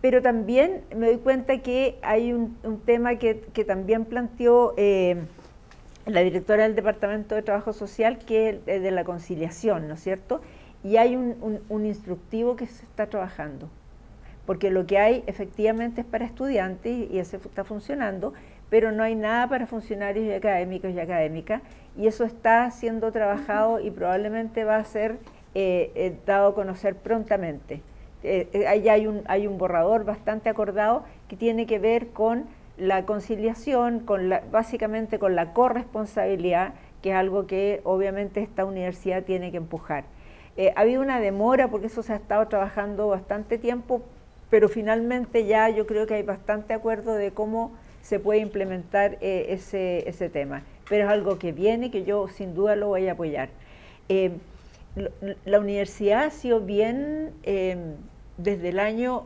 pero también me doy cuenta que hay un tema que también planteó la directora del Departamento de Trabajo Social, que es de la conciliación, ¿no es cierto? Y hay un instructivo que se está trabajando, porque lo que hay efectivamente es para estudiantes y eso está funcionando, pero no hay nada para funcionarios y académicos y académicas, y eso está siendo trabajado y probablemente va a ser dado a conocer prontamente. Ahí hay un borrador bastante acordado que tiene que ver con la conciliación, básicamente con la corresponsabilidad, que es algo que obviamente esta universidad tiene que empujar. Ha habido una demora porque eso se ha estado trabajando bastante tiempo, pero finalmente ya yo creo que hay bastante acuerdo de cómo se puede implementar ese tema. Pero es algo que viene, que yo sin duda lo voy a apoyar. La universidad ha sido bien, desde el año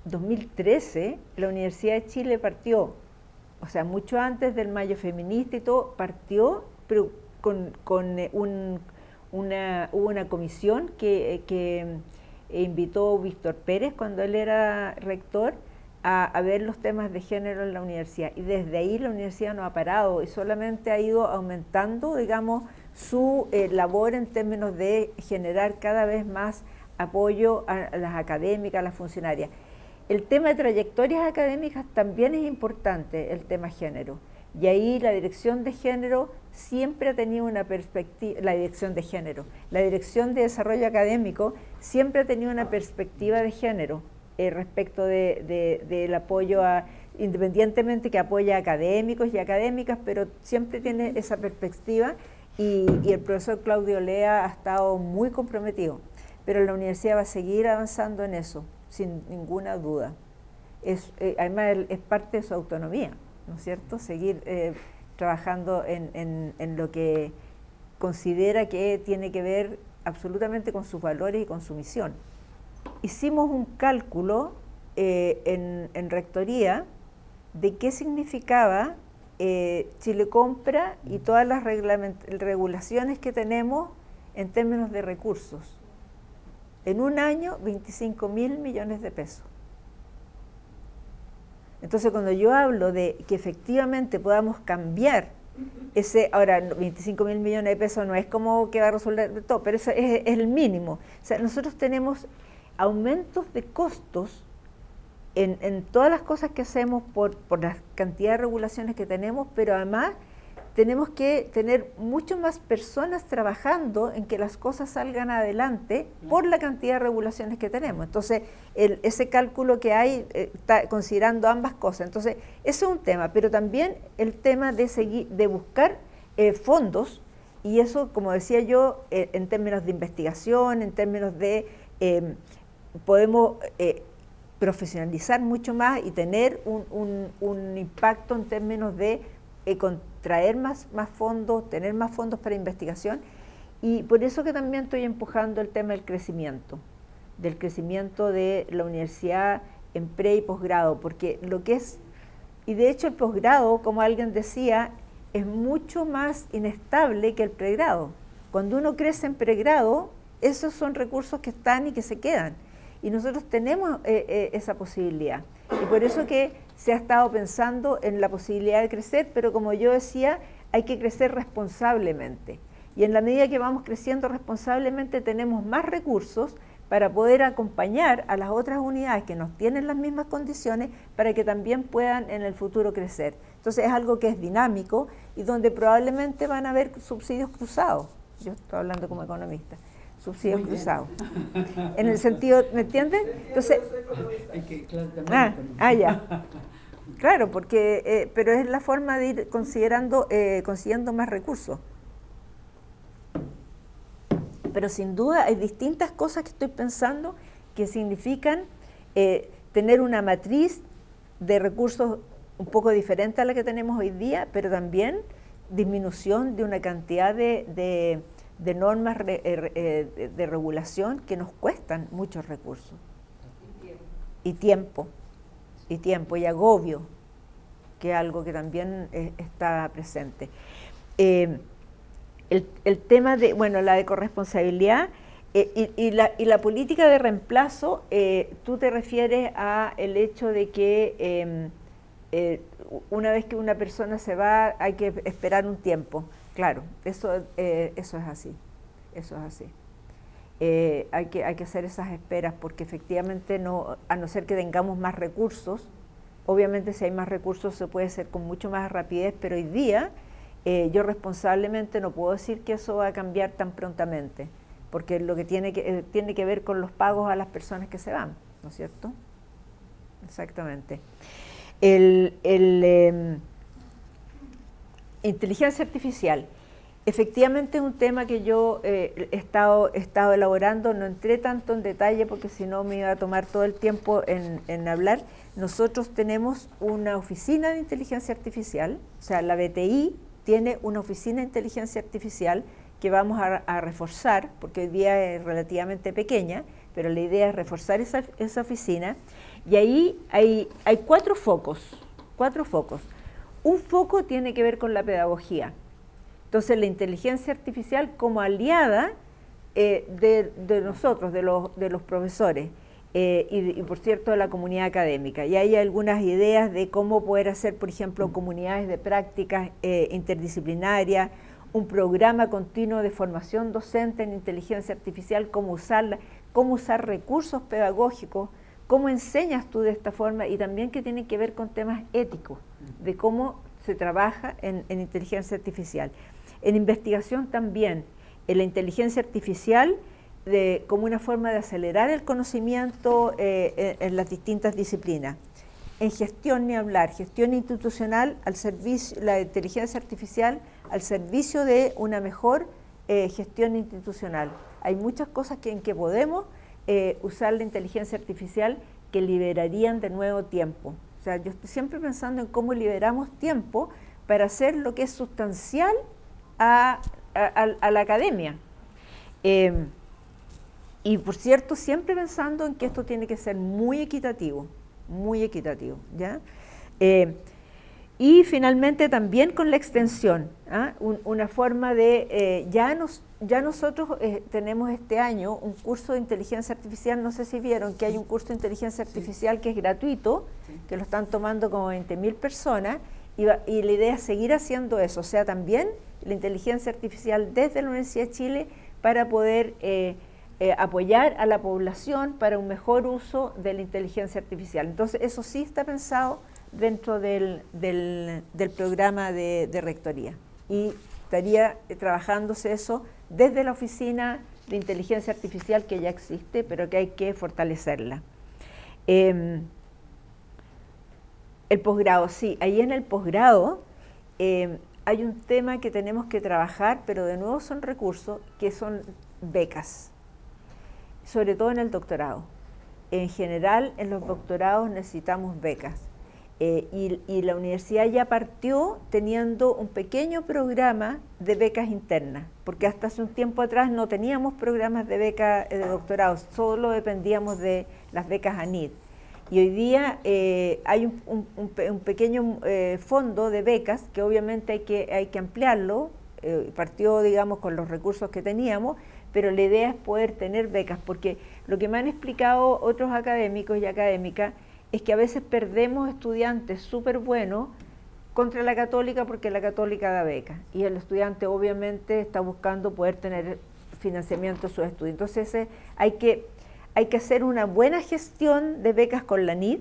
2013, la Universidad de Chile partió, o sea, mucho antes del Mayo Feminista y todo, partió, pero hubo una comisión que invitó Víctor Pérez cuando él era rector a ver los temas de género en la universidad. Y desde ahí la universidad no ha parado y solamente ha ido aumentando, digamos, su labor en términos de generar cada vez más apoyo a las académicas, a las funcionarias. El tema de trayectorias académicas también es importante, el tema género. Y ahí la dirección de género siempre ha tenido una perspectiva, la dirección de desarrollo académico siempre ha tenido una perspectiva de género respecto del apoyo independientemente que apoya a académicos y académicas, pero siempre tiene esa perspectiva y el profesor Claudio Lea ha estado muy comprometido. Pero la universidad va a seguir avanzando en eso, sin ninguna duda. Además es parte de su autonomía, ¿no es cierto? Seguir trabajando en lo que considera que tiene que ver absolutamente con sus valores y con su misión. Hicimos un cálculo en rectoría de qué significaba Chile Compra y todas las regulaciones que tenemos en términos de recursos. En un año, 25.000 millones de pesos. Entonces, cuando yo hablo de que efectivamente podamos cambiar ahora 25.000 millones de pesos no es como que va a resolver todo, pero eso es el mínimo. O sea, nosotros tenemos aumentos de costos en todas las cosas que hacemos por la cantidad de regulaciones que tenemos, pero además tenemos que tener mucho más personas trabajando en que las cosas salgan adelante por la cantidad de regulaciones que tenemos. Entonces, ese cálculo que hay está considerando ambas cosas. Entonces, eso es un tema, pero también el tema de buscar fondos, y eso, como decía yo, en términos de investigación, en términos de podemos profesionalizar mucho más y tener un impacto en términos de traer más fondos, tener más fondos para investigación, y por eso que también estoy empujando el tema del crecimiento de la universidad en pre y posgrado, porque lo que es, y de hecho el posgrado, como alguien decía, es mucho más inestable que el pregrado. Cuando uno crece en pregrado, esos son recursos que están y que se quedan, y nosotros tenemos esa posibilidad. Y por eso que se ha estado pensando en la posibilidad de crecer, pero como yo decía, hay que crecer responsablemente. Y en la medida que vamos creciendo responsablemente, tenemos más recursos para poder acompañar a las otras unidades que nos tienen las mismas condiciones para que también puedan en el futuro crecer. Entonces es algo que es dinámico y donde probablemente van a haber subsidios cruzados. Yo estoy hablando como economista. Subsidios cruzados. En el sentido, ¿me entiendes? Entonces, ya. Claro, porque, pero es la forma de ir consiguiendo más recursos. Pero sin duda hay distintas cosas que estoy pensando que significan tener una matriz de recursos un poco diferente a la que tenemos hoy día, pero también disminución de una cantidad de normas de regulación que nos cuestan muchos recursos. Y tiempo, y agobio, que es algo que también está presente. El tema de, la de corresponsabilidad y la política de reemplazo, tú te refieres a el hecho de que una vez que una persona se va hay que esperar un tiempo. Claro, eso es así, hay que hacer esas esperas porque efectivamente a no ser que tengamos más recursos, obviamente si hay más recursos se puede hacer con mucho más rapidez, pero hoy día yo responsablemente no puedo decir que eso va a cambiar tan prontamente, porque lo que tiene que ver con los pagos a las personas que se van, ¿no es cierto? Exactamente. Inteligencia artificial. Efectivamente es un tema que yo he estado elaborando, no entré tanto en detalle porque si no me iba a tomar todo el tiempo en hablar. Nosotros tenemos una oficina de inteligencia artificial, o sea, la BTI tiene una oficina de inteligencia artificial que vamos a reforzar, porque hoy día es relativamente pequeña, pero la idea es reforzar esa oficina, y ahí hay cuatro focos. Un foco tiene que ver con la pedagogía. Entonces, la inteligencia artificial como aliada de nosotros, de los profesores, y por cierto de la comunidad académica. Y hay algunas ideas de cómo poder hacer, por ejemplo, comunidades de prácticas interdisciplinarias, un programa continuo de formación docente en inteligencia artificial, cómo usarla, cómo usar recursos pedagógicos, cómo enseñas tú de esta forma, y también que tiene que ver con temas éticos, de cómo se trabaja en inteligencia artificial. En investigación también, en la inteligencia artificial como una forma de acelerar el conocimiento en las distintas disciplinas. En gestión ni hablar, gestión institucional al servicio, la inteligencia artificial al servicio de una mejor gestión institucional. Hay muchas cosas en que podemos usar la inteligencia artificial que liberarían de nuevo tiempo. O sea, yo estoy siempre pensando en cómo liberamos tiempo para hacer lo que es sustancial a la academia. Y por cierto, siempre pensando en que esto tiene que ser muy equitativo, ¿ya? Y finalmente también con la extensión, una forma de, ya nosotros tenemos este año un curso de inteligencia artificial, no sé si vieron que hay un curso de inteligencia artificial que es gratuito, que lo están tomando como 20.000 personas, y la idea es seguir haciendo eso, o sea, también la inteligencia artificial desde la Universidad de Chile para poder apoyar a la población para un mejor uso de la inteligencia artificial. Entonces, eso sí está pensado dentro del programa de rectoría, y estaría trabajándose eso desde la oficina de inteligencia artificial que ya existe, pero que hay que fortalecerla. El posgrado, sí, ahí en el posgrado hay un tema que tenemos que trabajar, pero de nuevo son recursos, que son becas, sobre todo en el doctorado. En general, en los doctorados necesitamos becas. Y la universidad ya partió teniendo un pequeño programa de becas internas, porque hasta hace un tiempo atrás no teníamos programas de becas de doctorado, solo dependíamos de las becas ANID. Y hoy día hay un pequeño fondo de becas que obviamente hay que ampliarlo, partió, digamos, con los recursos que teníamos, pero la idea es poder tener becas, porque lo que me han explicado otros académicos y académicas es que a veces perdemos estudiantes súper buenos contra la Católica porque la Católica da becas, y el estudiante obviamente está buscando poder tener financiamiento de sus estudios. Entonces hay que hacer una buena gestión de becas con la NID,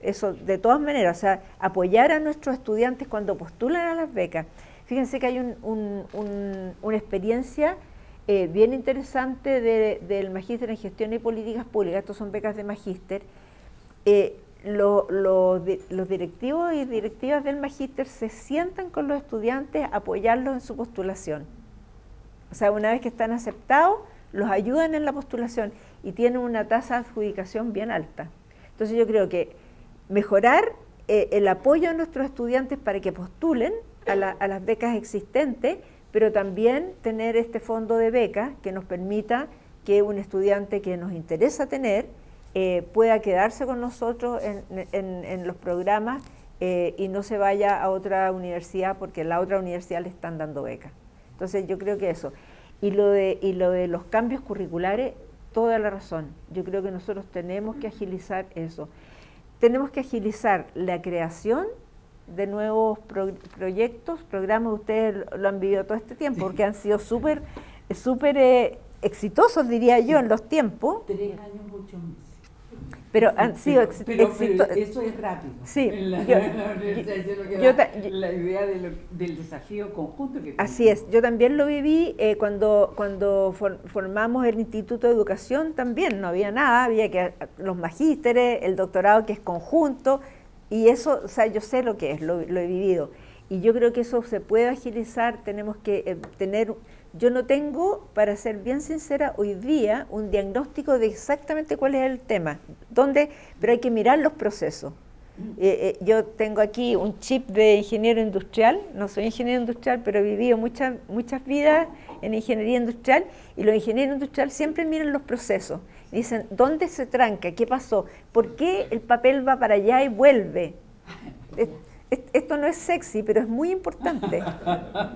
eso de todas maneras, o sea, apoyar a nuestros estudiantes cuando postulan a las becas. Fíjense que hay una experiencia bien interesante del Magíster en Gestión y Políticas Públicas, estos son becas de Magíster. Los directivos y directivas del Magíster se sientan con los estudiantes a apoyarlos en su postulación. O sea, una vez que están aceptados, los ayudan en la postulación y tienen una tasa de adjudicación bien alta. Entonces yo creo que mejorar el apoyo a nuestros estudiantes para que postulen a las becas existentes, pero también tener este fondo de becas que nos permita que un estudiante que nos interesa tener pueda quedarse con nosotros en los programas y no se vaya a otra universidad porque en la otra universidad le están dando becas. Entonces yo creo que eso. Y lo de los cambios curriculares, toda la razón. Yo creo que nosotros tenemos que agilizar eso. Tenemos que agilizar la creación de nuevos proyectos, programas. Ustedes lo han vivido todo este tiempo porque han sido súper exitosos, diría yo, en los tiempos. 3 años, 8 meses. Pero han sido exitosos. Eso es rápido. Sí. La idea del desafío conjunto que tenemos. Así es. Yo también lo viví cuando formamos el Instituto de Educación, también no había nada, había que los magísteres, el doctorado que es conjunto, y eso, o sea, yo sé lo que es, lo he vivido. Y yo creo que eso se puede agilizar, tenemos que tener... Yo no tengo, para ser bien sincera, hoy día un diagnóstico de exactamente cuál es el tema, pero hay que mirar los procesos. Yo tengo aquí un chip de ingeniero industrial, no soy ingeniero industrial, pero he vivido muchas vidas en ingeniería industrial, y los ingenieros industriales siempre miran los procesos. Dicen, ¿dónde se tranca? ¿Qué pasó? ¿Por qué el papel va para allá y vuelve? Esto no es sexy, pero es muy importante.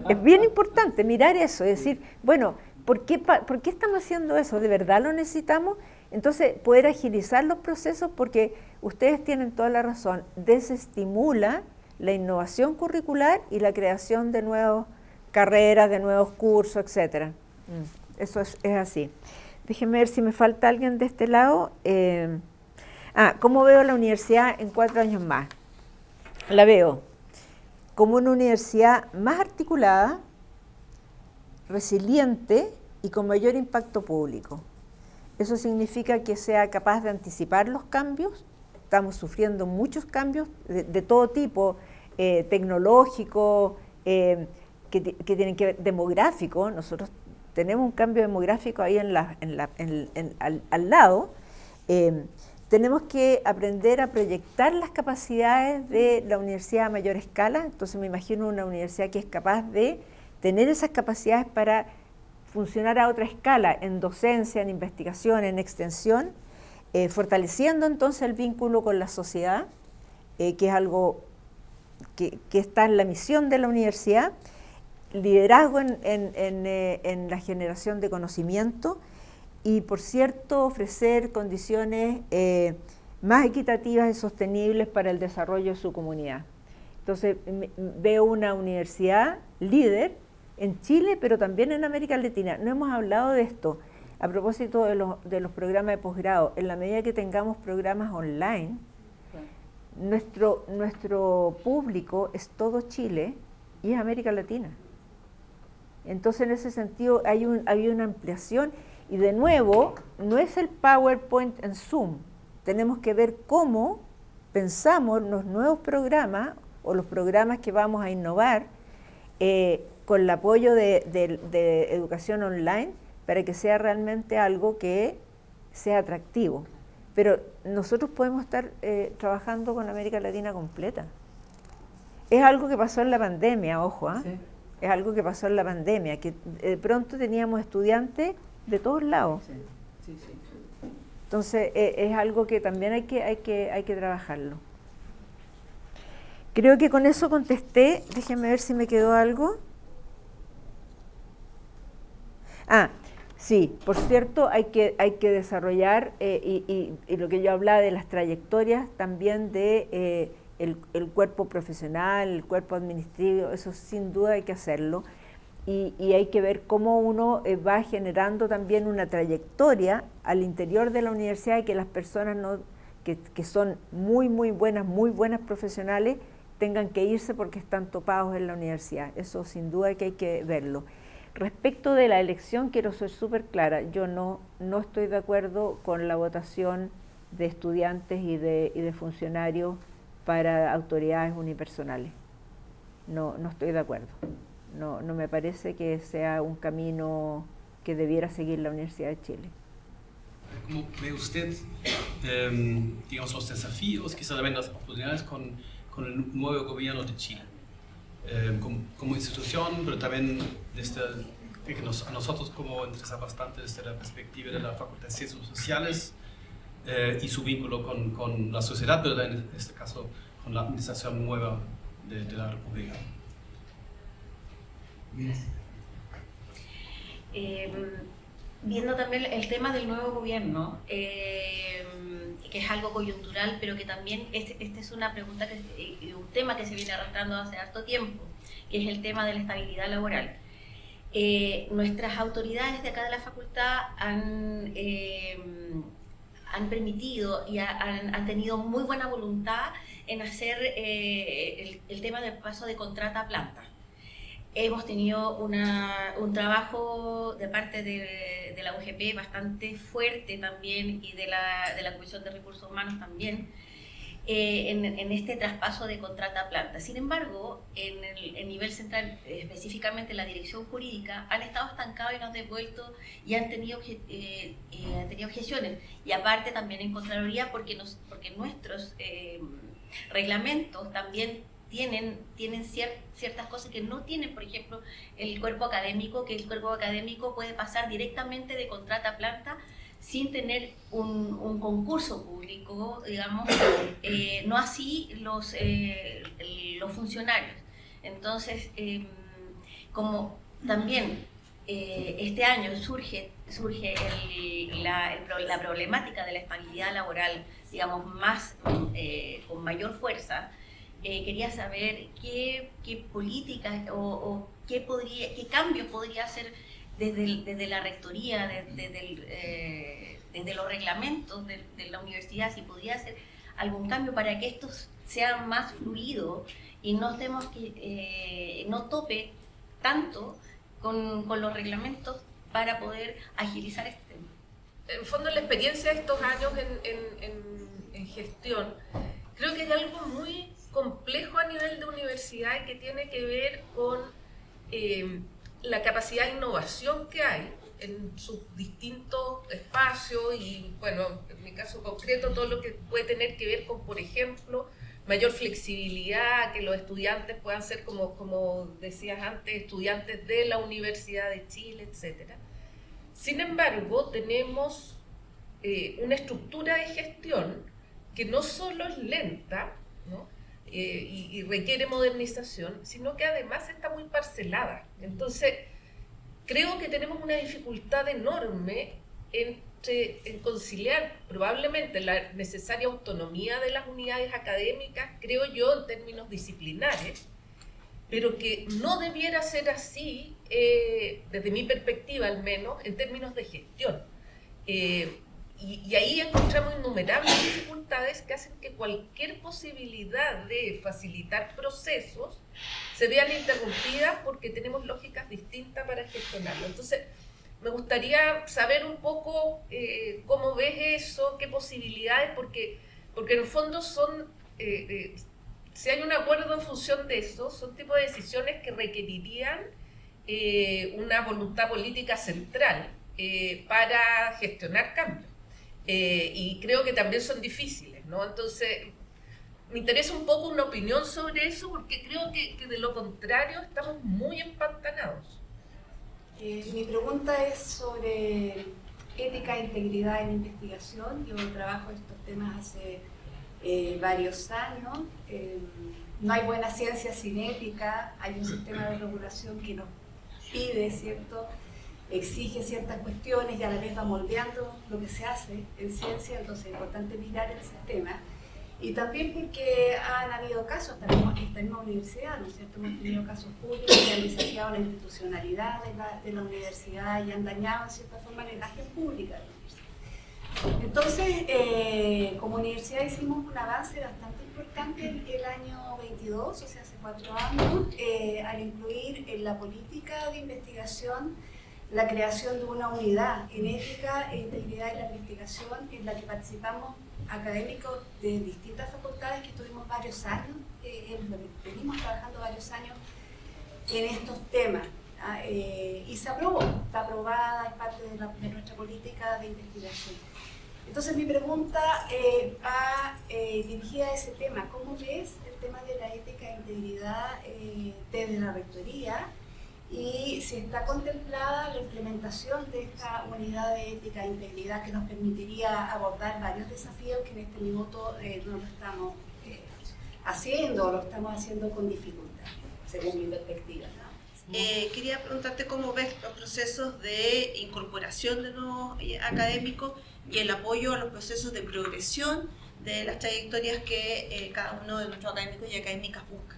Es bien importante mirar eso, es decir, bueno, ¿por qué estamos haciendo eso? ¿De verdad lo necesitamos? Entonces, poder agilizar los procesos, porque ustedes tienen toda la razón, desestimula la innovación curricular y la creación de nuevas carreras, de nuevos cursos, etc. Eso es así. Déjenme ver si me falta alguien de este lado. ¿Cómo veo la universidad en 4 años más? La veo como una universidad más articulada, resiliente y con mayor impacto público. Eso significa que sea capaz de anticipar los cambios. Estamos sufriendo muchos cambios de todo tipo, tecnológicos, que tienen que ver demográfico. Nosotros tenemos un cambio demográfico ahí al lado. Tenemos que aprender a proyectar las capacidades de la universidad a mayor escala. Entonces me imagino una universidad que es capaz de tener esas capacidades para funcionar a otra escala, en docencia, en investigación, en extensión, fortaleciendo entonces el vínculo con la sociedad, que es algo que está en la misión de la universidad, liderazgo en la generación de conocimiento, y, por cierto, ofrecer condiciones más equitativas y sostenibles para el desarrollo de su comunidad. Entonces, veo una universidad líder en Chile, pero también en América Latina. No hemos hablado de esto. A propósito de los programas de posgrado, en la medida que tengamos programas online, nuestro público es todo Chile y es América Latina. Entonces, en ese sentido, hay una ampliación. Y de nuevo, no es el PowerPoint en Zoom. Tenemos que ver cómo pensamos los nuevos programas o los programas que vamos a innovar con el apoyo de educación online, para que sea realmente algo que sea atractivo. Pero nosotros podemos estar trabajando con América Latina completa. Es algo que pasó en la pandemia, ojo, ¿eh? Sí. Es algo que pasó en la pandemia, que de pronto teníamos estudiantes de todos lados. Sí, sí, sí. Entonces, es algo que también hay que trabajarlo. Creo que con eso contesté. Déjenme ver si me quedó algo. Sí, por cierto, hay que desarrollar, y lo que yo hablaba de las trayectorias también de el cuerpo profesional, el cuerpo administrativo, eso sin duda hay que hacerlo. Y hay que ver cómo uno va generando también una trayectoria al interior de la universidad, y que las personas que son muy buenas profesionales tengan que irse porque están topados en la universidad. Eso sin duda que hay que verlo. Respecto de la elección, quiero ser súper clara. Yo no estoy de acuerdo con la votación de estudiantes y de funcionarios para autoridades unipersonales. No estoy de acuerdo. No me parece que sea un camino que debiera seguir la Universidad de Chile. ¿Cómo ve usted, digamos, los desafíos, quizás también las oportunidades con el nuevo gobierno de Chile? Como institución, pero también a nosotros como interesa bastante desde la perspectiva de la Facultad de Ciencias Sociales y su vínculo con la sociedad, pero en este caso con la administración nueva de la República. Viendo también el tema del nuevo gobierno, que es algo coyuntural, pero que también este es una pregunta un tema que se viene arrastrando hace harto tiempo, que es el tema de la estabilidad laboral. Nuestras autoridades de acá de la facultad han permitido y han tenido muy buena voluntad en hacer el tema del paso de contrata a planta. Hemos tenido un trabajo de parte de la UGP bastante fuerte también, y de la Comisión de Recursos Humanos también, en este traspaso de contrata a planta. Sin embargo, en el nivel central, específicamente la dirección jurídica, han estado estancados y no han devuelto y han tenido objeciones. Y aparte también en Contraloría, porque nuestros reglamentos también tienen ciertas cosas que no tienen, por ejemplo, el cuerpo académico, que el cuerpo académico puede pasar directamente de contrata a planta sin tener un concurso público, digamos, no así los funcionarios. Entonces, como también este año surge la problemática de la estabilidad laboral, digamos, con mayor fuerza, quería saber qué políticas o qué cambios podría hacer desde la rectoría, desde los reglamentos de la universidad, si podría hacer algún cambio para que esto sea más fluido y no estemos no tope tanto con los reglamentos para poder agilizar este tema. En el fondo, la experiencia de estos años en gestión, creo que hay algo muy complejo a nivel de universidad y que tiene que ver con la capacidad de innovación que hay en sus distintos espacios y, bueno, en mi caso concreto, todo lo que puede tener que ver con, por ejemplo, mayor flexibilidad, que los estudiantes puedan ser, como decías antes, estudiantes de la Universidad de Chile, etc. Sin embargo, tenemos una estructura de gestión que no solo es lenta, ¿no? Y requiere modernización, sino que además está muy parcelada. Entonces, creo que tenemos una dificultad enorme en conciliar probablemente la necesaria autonomía de las unidades académicas, creo yo, en términos disciplinares, pero que no debiera ser así, desde mi perspectiva al menos, en términos de gestión. Y ahí encontramos innumerables dificultades que hacen que cualquier posibilidad de facilitar procesos se vean interrumpidas porque tenemos lógicas distintas para gestionarlo. Entonces, me gustaría saber un poco cómo ves eso, qué posibilidades, porque en el fondo son, si hay un acuerdo en función de eso, son tipos de decisiones que requerirían una voluntad política central para gestionar cambios. Y creo que también son difíciles, ¿no? Entonces, me interesa un poco una opinión sobre eso, porque creo que de lo contrario estamos muy empantanados. Mi pregunta es sobre ética e integridad en investigación. Yo trabajo estos temas hace varios años. No hay buena ciencia sin ética, hay un sistema de regulación que nos pide, ¿cierto?, exige ciertas cuestiones y a la vez va moldeando lo que se hace en ciencia, entonces es importante mirar el sistema. Y también porque han habido casos, también en esta misma universidad, ¿no es cierto?, hemos tenido casos públicos que han desafiado la institucionalidad de la universidad y han dañado en cierta forma la imagen pública de la universidad. Entonces, como universidad hicimos un avance bastante importante el año 22, o sea, hace 4 años, al incluir en la política de investigación la creación de una unidad en ética e integridad en la investigación, en la que participamos académicos de distintas facultades que estuvimos varios años, venimos trabajando varios años en estos temas, y se aprobó, está aprobada, es parte de nuestra política de investigación. Entonces mi pregunta va dirigida a ese tema. ¿Cómo ves el tema de la ética e integridad desde la rectoría? Y si está contemplada la implementación de esta unidad de ética e integridad que nos permitiría abordar varios desafíos que en este minuto no lo estamos haciendo o lo estamos haciendo con dificultad, según mi perspectiva, ¿no? Quería preguntarte cómo ves los procesos de incorporación de nuevos académicos y el apoyo a los procesos de progresión de las trayectorias que cada uno de nuestros académicos y académicas busca.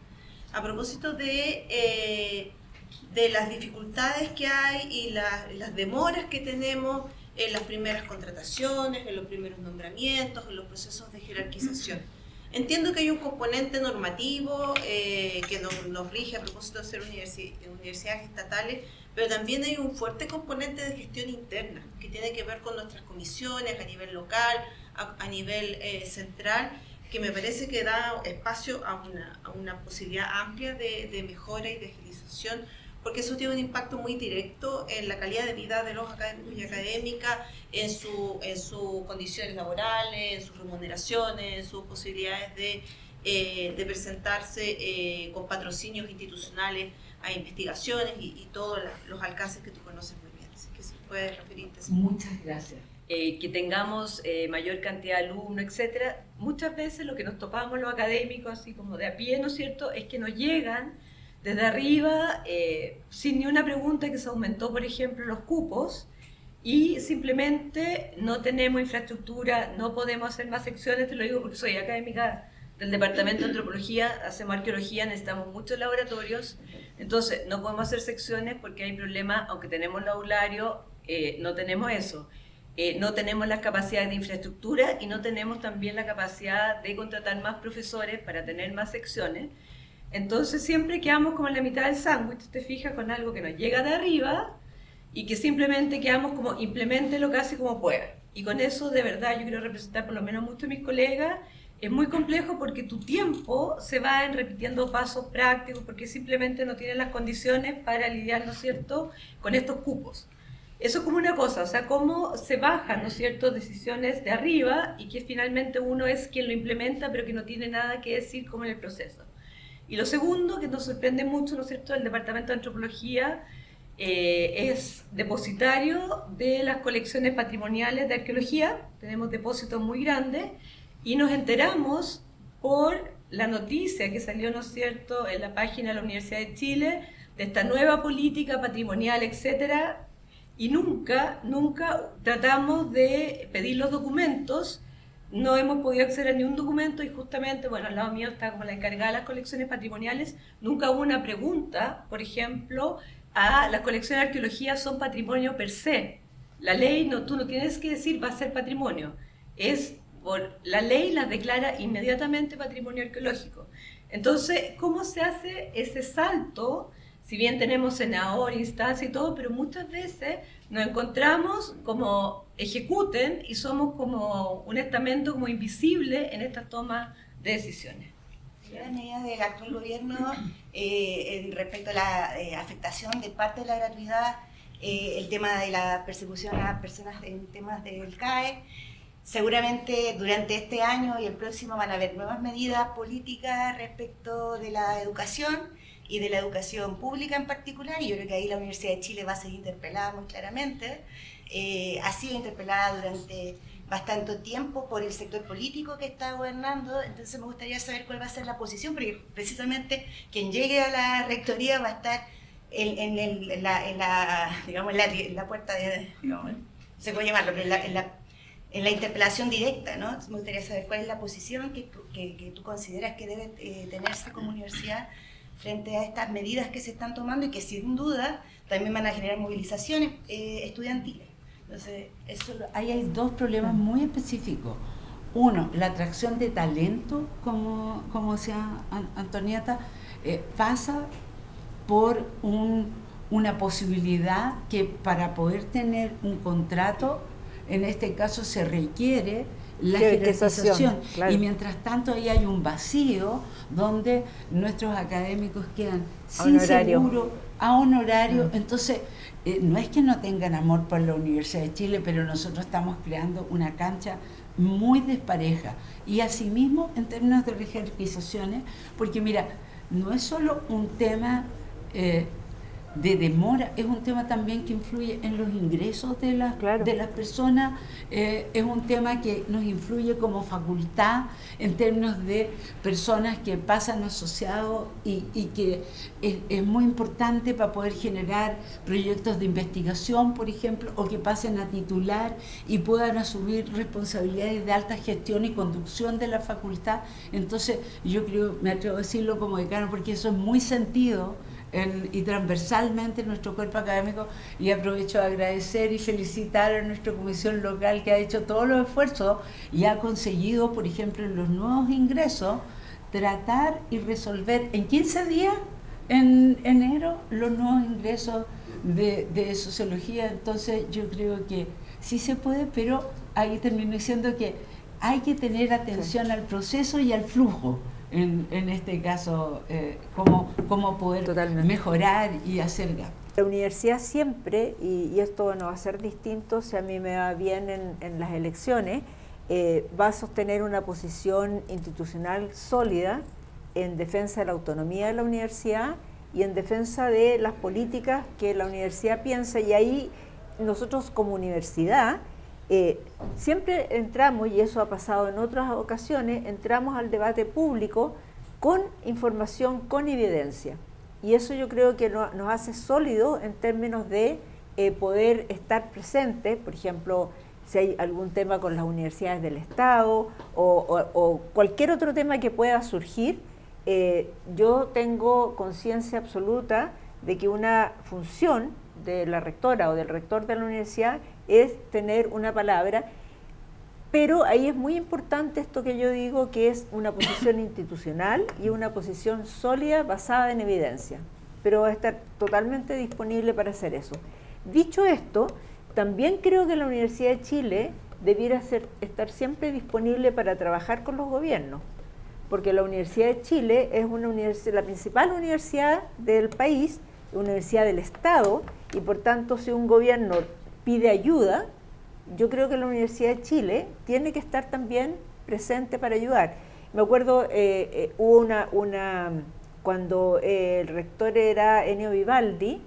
A propósito de las dificultades que hay y las demoras que tenemos en las primeras contrataciones, en los primeros nombramientos, en los procesos de jerarquización. Entiendo que hay un componente normativo que nos rige a propósito de ser universidades estatales, pero también hay un fuerte componente de gestión interna que tiene que ver con nuestras comisiones a nivel local, a nivel central, que me parece que da espacio a una posibilidad amplia de mejora y de agilización, porque eso tiene un impacto muy directo en la calidad de vida de los académicos y académicas, en sus condiciones laborales, en sus remuneraciones, en sus posibilidades de presentarse con patrocinios institucionales a investigaciones y todos los alcances que tú conoces muy bien. Así que si puedes referirte. Muchas gracias. Que tengamos mayor cantidad de alumnos, etcétera. Muchas veces lo que nos topamos los académicos, así como de a pie, ¿no es cierto?, es que nos llegan desde arriba sin ni una pregunta, que se aumentó, por ejemplo, los cupos, y simplemente no tenemos infraestructura, no podemos hacer más secciones. Te lo digo porque soy académica del Departamento de Antropología, hacemos arqueología, necesitamos muchos laboratorios, entonces no podemos hacer secciones porque hay problemas, aunque tenemos labulario, no tenemos eso. No tenemos la capacidad de infraestructura y no tenemos también la capacidad de contratar más profesores para tener más secciones. Entonces siempre quedamos como en la mitad del sándwich, te fijas, con algo que nos llega de arriba y que simplemente quedamos como implementelo casi como pueda. Y con eso, de verdad, yo quiero representar por lo menos muchos de mis colegas. Es muy complejo porque tu tiempo se va en repitiendo pasos prácticos, porque simplemente no tienes las condiciones para lidiar, ¿no es cierto?, con estos cupos. Eso es como una cosa, o sea, cómo se bajan, ¿no es cierto?, decisiones de arriba y que finalmente uno es quien lo implementa, pero que no tiene nada que decir como en el proceso. Y lo segundo, que nos sorprende mucho, ¿no es cierto?, el Departamento de Antropología es depositario de las colecciones patrimoniales de arqueología, tenemos depósitos muy grandes, y nos enteramos por la noticia que salió, ¿no es cierto?, en la página de la Universidad de Chile, de esta nueva política patrimonial, etcétera, y nunca tratamos de pedir los documentos, no hemos podido acceder a ni un documento, y justamente, bueno, al lado mío está como la encargada de las colecciones patrimoniales, nunca hubo una pregunta, por ejemplo, a las colecciones de arqueología son patrimonio per se. La ley, tú no tienes que decir va a ser patrimonio, por la ley las declara inmediatamente patrimonio arqueológico. Entonces, ¿cómo se hace ese salto? Si bien tenemos senador, instancia y todo, pero muchas veces nos encontramos como ejecuten y somos como un estamento como invisible en estas tomas de decisiones. Las medidas del actual gobierno respecto a la afectación de parte de la gratuidad, el tema de la persecución a personas en temas del CAE. Seguramente durante este año y el próximo van a haber nuevas medidas políticas respecto de la educación y de la educación pública en particular, y yo creo que ahí la Universidad de Chile va a ser interpelada muy claramente. Ha sido interpelada durante bastante tiempo por el sector político que está gobernando, entonces me gustaría saber cuál va a ser la posición, porque precisamente quien llegue a la rectoría va a estar en la puerta de, digamos, no sé cómo llamarlo, pero en la interpelación directa, ¿no? Entonces me gustaría saber cuál es la posición que tú consideras que debe tenerse como universidad frente a estas medidas que se están tomando y que sin duda también van a generar movilizaciones estudiantiles. Entonces, ahí hay dos problemas muy específicos. Uno, la atracción de talento, como decía Antonieta, pasa por una posibilidad que para poder tener un contrato, en este caso se requiere la jerarquización, claro. Y mientras tanto ahí hay un vacío donde nuestros académicos quedan sin seguro, a honorario. Entonces no es que no tengan amor por la Universidad de Chile, pero nosotros estamos creando una cancha muy despareja, y asimismo en términos de jerarquizaciones, porque mira, no es solo un tema de demora, es un tema también que influye en los ingresos de las personas, es un tema que nos influye como facultad en términos de personas que pasan asociados y que es muy importante para poder generar proyectos de investigación, por ejemplo, o que pasen a titular y puedan asumir responsabilidades de alta gestión y conducción de la facultad. Entonces yo creo, me atrevo a decirlo como decano, porque eso es muy sentido y transversalmente en nuestro cuerpo académico, y aprovecho de agradecer y felicitar a nuestra comisión local que ha hecho todos los esfuerzos y ha conseguido, por ejemplo, en los nuevos ingresos, tratar y resolver en 15 días, en enero, los nuevos ingresos de sociología. Entonces yo creo que sí se puede, pero ahí termino diciendo que hay que tener atención al proceso y al flujo. En este caso, cómo poder mejorar y hacer gap. La universidad siempre, y esto no va a ser distinto si a mí me va bien en las elecciones, va a sostener una posición institucional sólida en defensa de la autonomía de la universidad y en defensa de las políticas que la universidad piensa. Y ahí nosotros como universidad siempre entramos, y eso ha pasado en otras ocasiones, entramos al debate público con información, con evidencia. Y eso yo creo que nos hace sólidos en términos de poder estar presentes, por ejemplo, si hay algún tema con las universidades del Estado o cualquier otro tema que pueda surgir. Yo tengo conciencia absoluta de que una función de la rectora o del rector de la universidad es tener una palabra, pero ahí es muy importante esto que yo digo, que es una posición institucional y una posición sólida basada en evidencia, pero va a estar totalmente disponible para hacer eso. Dicho esto, también creo que la Universidad de Chile debiera estar siempre disponible para trabajar con los gobiernos, porque la Universidad de Chile es la principal universidad del país, universidad del Estado, y por tanto si un gobierno pide ayuda, yo creo que la Universidad de Chile tiene que estar también presente para ayudar. Me acuerdo, hubo cuando el rector era Ennio Vivaldi,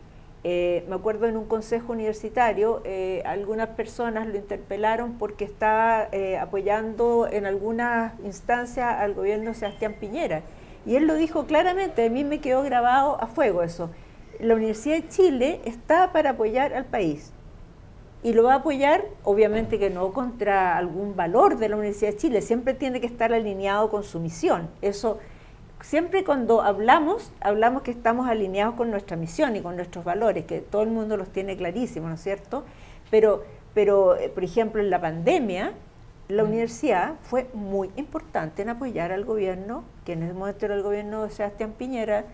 me acuerdo en un consejo universitario, algunas personas lo interpelaron porque estaba apoyando en algunas instancias al gobierno de Sebastián Piñera. Y él lo dijo claramente, a mí me quedó grabado a fuego eso. La Universidad de Chile está para apoyar al país. Y lo va a apoyar, obviamente que no contra algún valor de la Universidad de Chile, siempre tiene que estar alineado con su misión. Eso, siempre cuando hablamos que estamos alineados con nuestra misión y con nuestros valores, que todo el mundo los tiene clarísimos, ¿no es cierto? Pero por ejemplo, en la pandemia, la universidad fue muy importante en apoyar al gobierno, que en ese momento era el gobierno de Sebastián Piñera,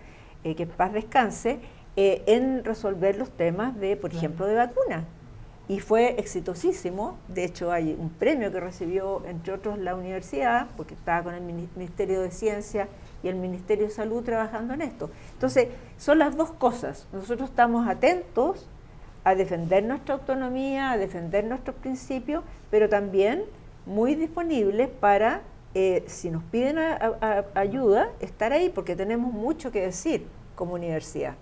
que en paz descanse, en resolver los temas de, por ejemplo, de vacunas. Y fue exitosísimo. De hecho, hay un premio que recibió, entre otros, la universidad, porque estaba con el Ministerio de Ciencia y el Ministerio de Salud trabajando en esto. Entonces, son las dos cosas. Nosotros estamos atentos a defender nuestra autonomía, a defender nuestros principios, pero también muy disponibles para, si nos piden ayuda, estar ahí, porque tenemos mucho que decir como universidad.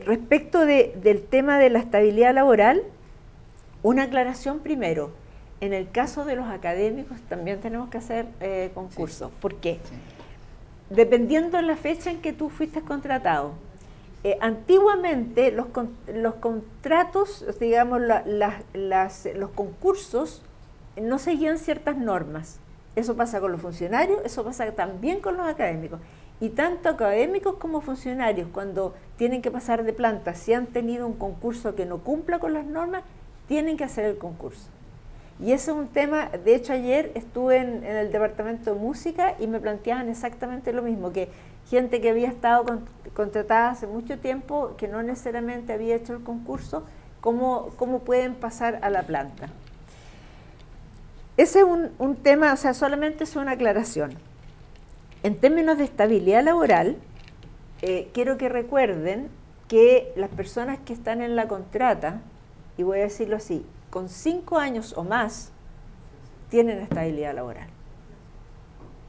Respecto del tema de la estabilidad laboral, una aclaración primero. En el caso de los académicos también tenemos que hacer concursos. Sí. ¿Por qué? Sí. Dependiendo de la fecha en que tú fuiste contratado. Antiguamente los contratos, digamos, los concursos no seguían ciertas normas. Eso pasa con los funcionarios, eso pasa también con los académicos. Y tanto académicos como funcionarios, cuando tienen que pasar de planta, si han tenido un concurso que no cumpla con las normas, tienen que hacer el concurso. Y ese es un tema. De hecho, ayer estuve en el departamento de música y me planteaban exactamente lo mismo, que gente que había estado contratada hace mucho tiempo, que no necesariamente había hecho el concurso, ¿cómo pueden pasar a la planta? Ese es un tema, o sea, solamente es una aclaración. En términos de estabilidad laboral, quiero que recuerden que las personas que están en la contrata, y voy a decirlo así, con 5 años o más, tienen estabilidad laboral.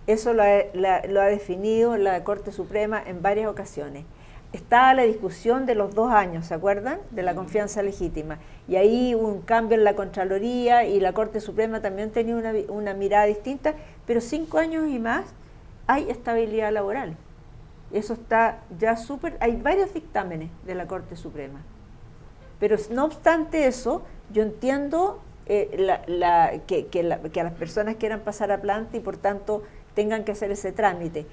Eso lo ha definido la Corte Suprema en varias ocasiones. Estaba la discusión de los 2 años, ¿se acuerdan? De la confianza legítima. Y ahí hubo un cambio en la Contraloría y la Corte Suprema también tenía una mirada distinta, pero 5 años y más hay estabilidad laboral. Eso está ya súper. Hay varios dictámenes de la Corte Suprema. Pero no obstante eso, yo entiendo que a las personas quieran pasar a planta y por tanto tengan que hacer ese trámite.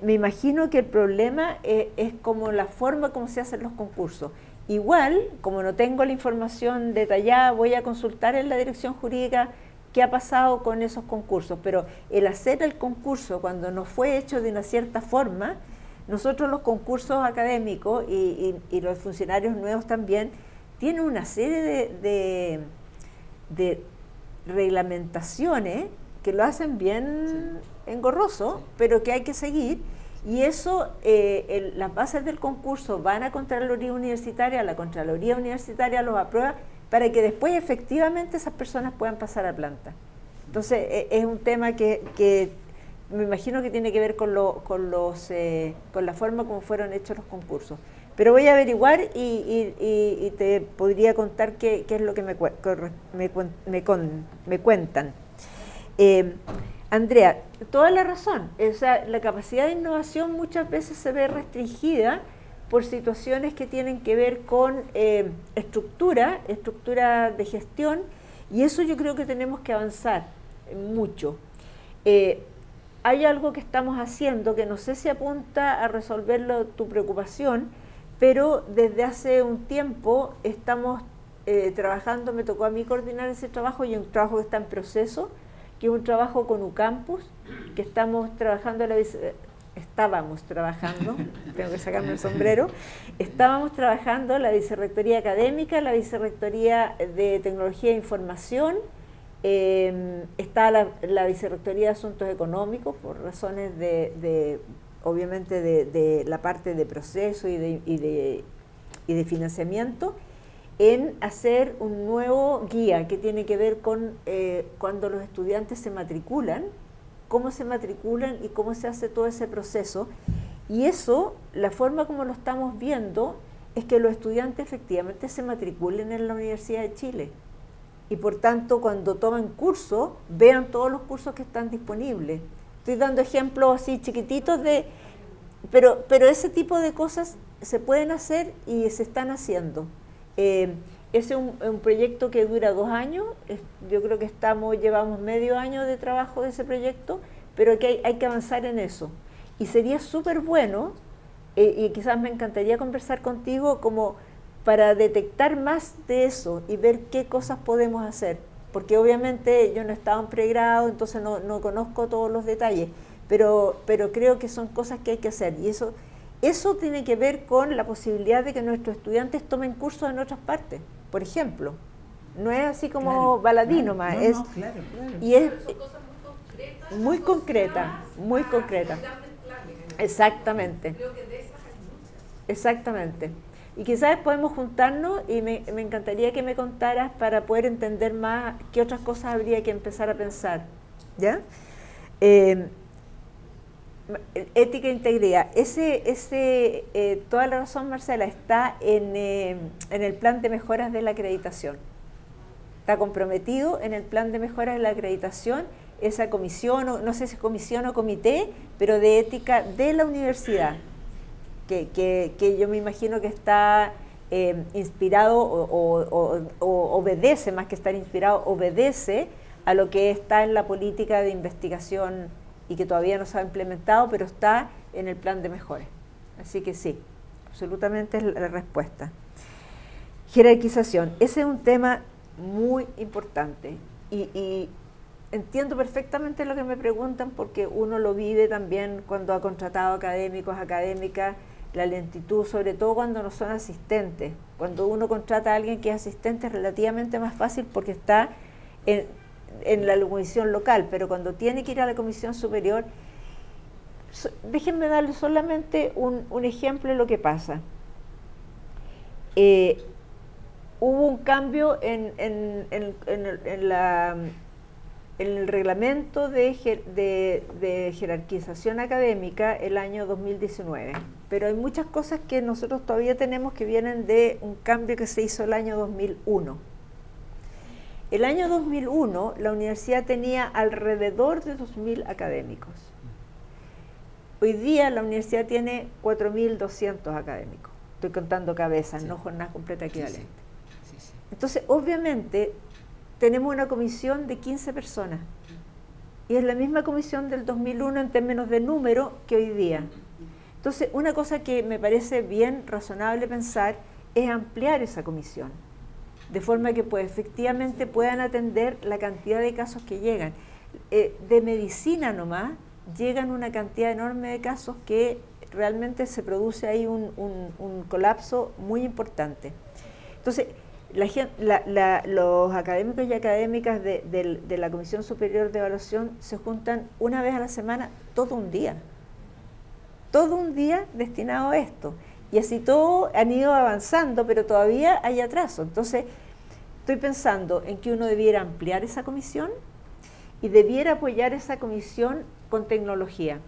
Me imagino que el problema es como la forma como se hacen los concursos. Igual, como no tengo la información detallada, voy a consultar en la dirección jurídica qué ha pasado con esos concursos, pero el hacer el concurso cuando no fue hecho de una cierta forma, nosotros los concursos académicos y los funcionarios nuevos también tienen una serie de reglamentaciones que lo hacen bien engorroso, pero que hay que seguir, y eso, las bases del concurso van a Contraloría Universitaria, la Contraloría Universitaria los aprueba para que después efectivamente esas personas puedan pasar a planta. Entonces es un tema que me imagino que tiene que ver con la forma como fueron hechos los concursos. Pero voy a averiguar y te podría contar qué es lo que me cuentan. Andrea, toda la razón. O sea, la capacidad de innovación muchas veces se ve restringida por situaciones que tienen que ver con estructura de gestión, y eso yo creo que tenemos que avanzar mucho. Hay algo que estamos haciendo que no sé si apunta a resolver tu preocupación, pero desde hace un tiempo estamos trabajando, me tocó a mí coordinar ese trabajo, y un trabajo que está en proceso, que es un trabajo con UCampus, que estábamos trabajando, tengo que sacarme el sombrero, estábamos trabajando la Vicerrectoría Académica, la Vicerrectoría de Tecnología e Información, está la Vicerrectoría de Asuntos Económicos, por razones obviamente de la parte de proceso y de financiamiento, en hacer un nuevo guía que tiene que ver con cuando los estudiantes se matriculan, cómo se matriculan y cómo se hace todo ese proceso. Y eso, la forma como lo estamos viendo, es que los estudiantes efectivamente se matriculen en la Universidad de Chile. Y por tanto, cuando toman curso, vean todos los cursos que están disponibles. Estoy dando ejemplos así chiquititos pero ese tipo de cosas se pueden hacer y se están haciendo. Ese es un proyecto que dura 2 años, yo creo que llevamos medio año de trabajo de ese proyecto, pero que hay que avanzar en eso. Y sería súper bueno, y quizás me encantaría conversar contigo como para detectar más de eso y ver qué cosas podemos hacer, porque obviamente yo no he estado en pregrado, entonces no conozco todos los detalles, pero creo que son cosas que hay que hacer, y eso tiene que ver con la posibilidad de que nuestros estudiantes tomen cursos en otras partes, por ejemplo. No es así como baladí nomás, y es muy concreta. Exactamente. Exactamente. Y quizás podemos juntarnos y me encantaría que me contaras para poder entender más qué otras cosas habría que empezar a pensar. ¿Ya? Ética e integridad. Toda la razón, Marcela, está en el plan de mejoras de la acreditación. Está comprometido en el plan de mejoras de la acreditación esa comisión, no sé si es comisión o comité, pero de ética de la universidad, que yo me imagino que está inspirado o obedece, más que estar inspirado, obedece a lo que está en la política de investigación y que todavía no se ha implementado, pero está en el plan de mejores. Así que sí, absolutamente es la respuesta. Jerarquización, ese es un tema muy importante y entiendo perfectamente lo que me preguntan, porque uno lo vive también cuando ha contratado académicos, académicas, la lentitud, sobre todo cuando no son asistentes. Cuando uno contrata a alguien que es asistente es relativamente más fácil porque está en la comisión local, pero cuando tiene que ir a la comisión superior, déjenme darle solamente un ejemplo de lo que pasa. Hubo un cambio en el reglamento de jerarquización académica el año 2019, pero hay muchas cosas que nosotros todavía tenemos que vienen de un cambio que se hizo el año 2001. El año 2001 la universidad tenía alrededor de 2.000 académicos. Hoy día la universidad tiene 4.200 académicos. Estoy contando cabezas, no jornada completa equivalente. Entonces, obviamente, tenemos una comisión de 15 personas. Y es la misma comisión del 2001 en términos de número que hoy día. Entonces, una cosa que me parece bien razonable pensar es ampliar esa comisión, de forma que pues, efectivamente puedan atender la cantidad de casos que llegan. De medicina nomás, llegan una cantidad enorme de casos que realmente se produce ahí un colapso muy importante. Entonces, los académicos y académicas de la Comisión Superior de Evaluación se juntan una vez a la semana, todo un día destinado a esto. Y así todo han ido avanzando, pero todavía hay atraso. Entonces, estoy pensando en que uno debiera ampliar esa comisión y debiera apoyar esa comisión con tecnología.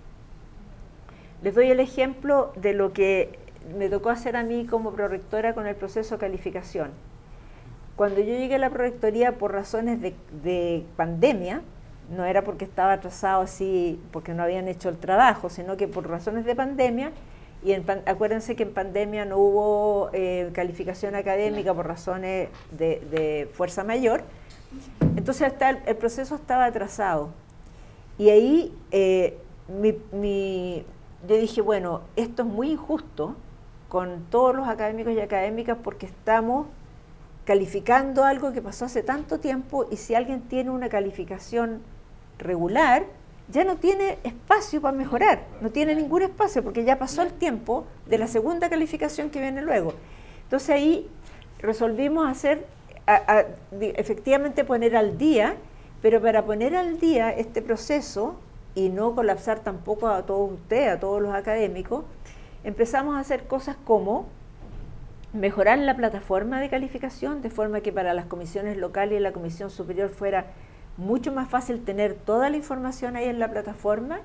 Les doy el ejemplo de lo que me tocó hacer a mí como prorectora con el proceso de calificación. Cuando yo llegué a la prorectoría por razones de pandemia, no era porque estaba atrasado así, porque no habían hecho el trabajo, sino que por razones de pandemia, y acuérdense que en pandemia no hubo calificación académica por razones de fuerza mayor, entonces el proceso estaba atrasado. Y ahí yo dije, bueno, esto es muy injusto con todos los académicos y académicas porque estamos calificando algo que pasó hace tanto tiempo y si alguien tiene una calificación regular, ya no tiene espacio para mejorar, no tiene ningún espacio porque ya pasó el tiempo de la segunda calificación que viene luego. Entonces ahí resolvimos hacer, efectivamente poner al día, pero para poner al día este proceso y no colapsar tampoco a todos ustedes, a todos los académicos, empezamos a hacer cosas como mejorar la plataforma de calificación de forma que para las comisiones locales y la comisión superior fuera mucho más fácil tener toda la información ahí en la plataforma.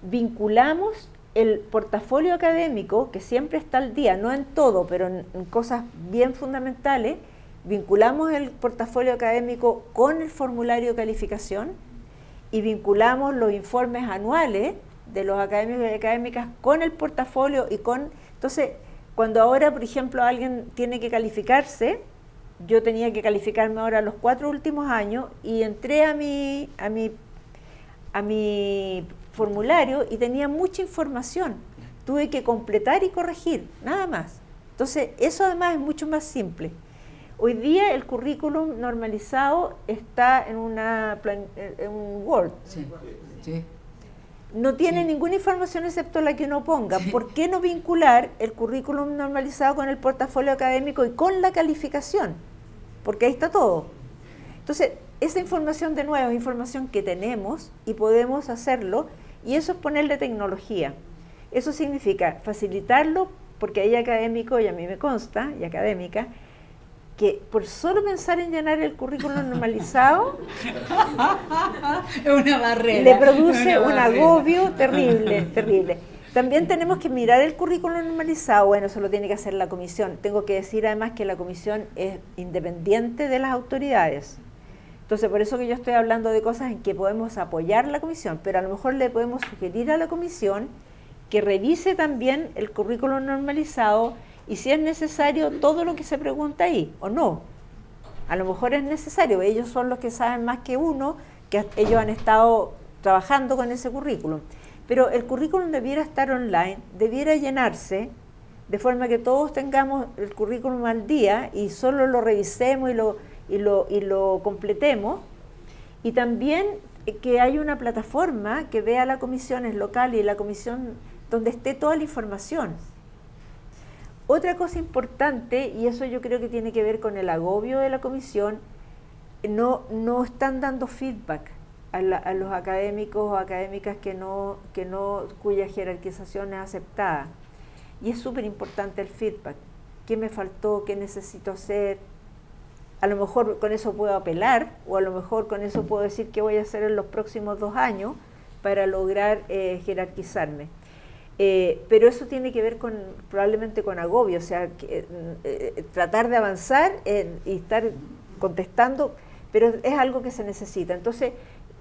Vinculamos el portafolio académico, que siempre está al día, no en todo, pero en cosas bien fundamentales, vinculamos el portafolio académico con el formulario de calificación y vinculamos los informes anuales de los académicos y académicas con el portafolio y con... Entonces, cuando ahora, por ejemplo, alguien tiene que calificarse, yo tenía que calificarme ahora los 4 últimos años y entré a mi formulario y tenía mucha información. Tuve que completar y corregir, nada más. Entonces, eso además es mucho más simple. Hoy día el currículum normalizado está en un Word. Sí, sí. No tiene ninguna información excepto la que uno ponga. Sí. ¿Por qué no vincular el currículum normalizado con el portafolio académico y con la calificación? Porque ahí está todo. Entonces, esa información de nuevo es información que tenemos y podemos hacerlo, y eso es ponerle tecnología. Eso significa facilitarlo, porque hay académicos, y a mí me consta, y académica, que por solo pensar en llenar el currículum normalizado es una barrera, le produce un agobio terrible, terrible. También tenemos que mirar el currículum normalizado, bueno, eso lo tiene que hacer la comisión. Tengo que decir además que la comisión es independiente de las autoridades. Entonces, por eso que yo estoy hablando de cosas en que podemos apoyar la comisión, pero a lo mejor le podemos sugerir a la comisión que revise también el currículum normalizado y si es necesario todo lo que se pregunta ahí, o no. A lo mejor es necesario, ellos son los que saben más que uno, que ellos han estado trabajando con ese currículum. Pero el currículum debiera estar online, debiera llenarse, de forma que todos tengamos el currículum al día y solo lo revisemos y lo completemos. Y también que haya una plataforma que vea las comisiones locales y la comisión donde esté toda la información. Otra cosa importante, y eso yo creo que tiene que ver con el agobio de la comisión, no están dando feedback a los académicos o académicas cuya jerarquización es aceptada. Y es súper importante el feedback. ¿Qué me faltó? ¿Qué necesito hacer? A lo mejor con eso puedo apelar, o a lo mejor con eso puedo decir qué voy a hacer en los próximos 2 años para lograr jerarquizarme. Pero eso tiene que ver probablemente con agobio, o sea, tratar de avanzar y estar contestando, pero es algo que se necesita. Entonces,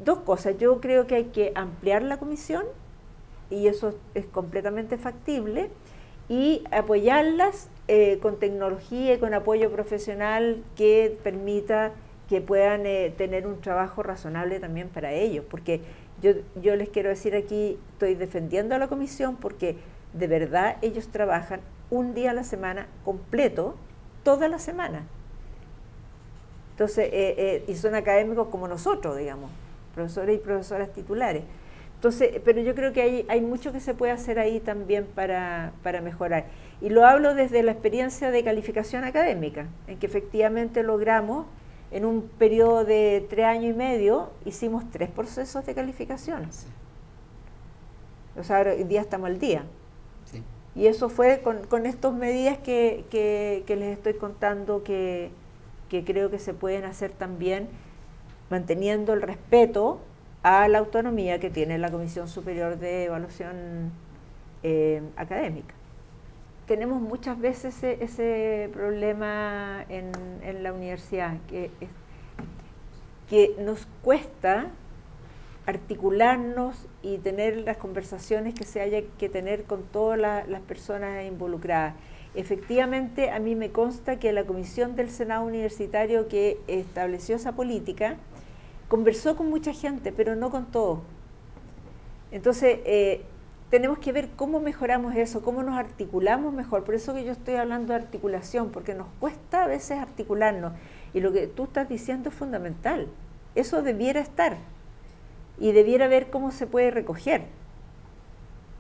2 cosas. Yo creo que hay que ampliar la comisión, y eso es completamente factible, y apoyarlas con tecnología y con apoyo profesional que permita que puedan tener un trabajo razonable también para ellos, porque yo les quiero decir aquí, estoy defendiendo a la comisión porque de verdad ellos trabajan un día a la semana completo, toda la semana. Entonces, y son académicos como nosotros, digamos, profesores y profesoras titulares. Entonces, pero yo creo que hay mucho que se puede hacer ahí también para mejorar. Y lo hablo desde la experiencia de calificación académica, en que efectivamente logramos, en un periodo de 3 años y medio, hicimos 3 procesos de calificación. Sí. O sea, ahora, hoy día estamos al día. Sí. Y eso fue con estas medidas que les estoy contando que creo que se pueden hacer también manteniendo el respeto a la autonomía que tiene la Comisión Superior de Evaluación Académica. Tenemos muchas veces ese problema en la universidad, que nos cuesta articularnos y tener las conversaciones que se haya que tener con todas las personas involucradas. Efectivamente, a mí me consta que la Comisión del Senado Universitario que estableció esa política conversó con mucha gente, pero no con todos. Entonces, tenemos que ver cómo mejoramos eso, cómo nos articulamos mejor. Por eso que yo estoy hablando de articulación, porque nos cuesta a veces articularnos. Y lo que tú estás diciendo es fundamental. Eso debiera estar. Y debiera ver cómo se puede recoger.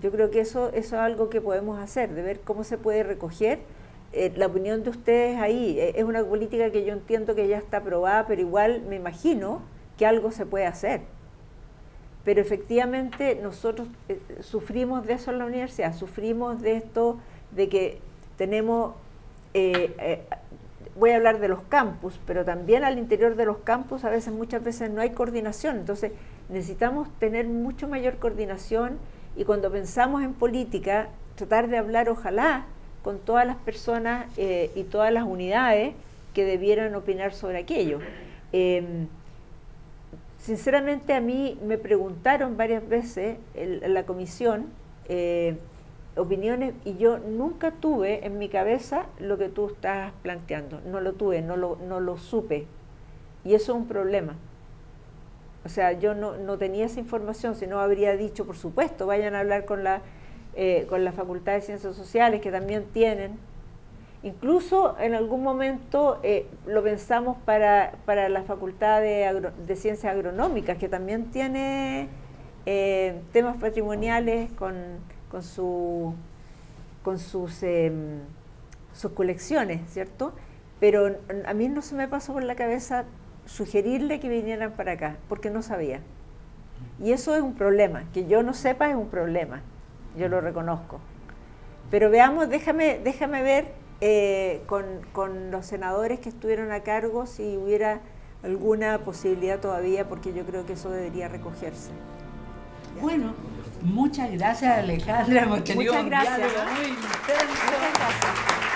Yo creo que eso es algo que podemos hacer, de ver cómo se puede recoger. La opinión de ustedes ahí es una política que yo entiendo que ya está aprobada, pero igual me imagino que algo se puede hacer. Pero efectivamente nosotros sufrimos de eso en la universidad, sufrimos de esto de que tenemos, voy a hablar de los campus, pero también al interior de los campus muchas veces no hay coordinación, entonces necesitamos tener mucho mayor coordinación y cuando pensamos en política, tratar de hablar ojalá con todas las personas y todas las unidades que debieran opinar sobre aquello. Sinceramente a mí me preguntaron varias veces en la comisión opiniones y yo nunca tuve en mi cabeza lo que tú estás planteando, no lo tuve, no lo supe y eso es un problema. O sea, yo no tenía esa información, si no habría dicho, por supuesto, vayan a hablar con la Facultad de Ciencias Sociales, que también tienen. Incluso en algún momento lo pensamos para la Facultad de Ciencias Agronómicas, que también tiene temas patrimoniales con sus colecciones, ¿cierto? Pero a mí no se me pasó por la cabeza sugerirle que vinieran para acá, porque no sabía. Y eso es un problema, que yo no sepa es un problema, yo lo reconozco. Pero veamos, déjame ver con los senadores que estuvieron a cargo si hubiera alguna posibilidad todavía, porque yo creo que eso debería recogerse. Bueno, muchas gracias Alejandra, hemos tenido muchas un gracias. diálogo muy intenso. Muchas gracias.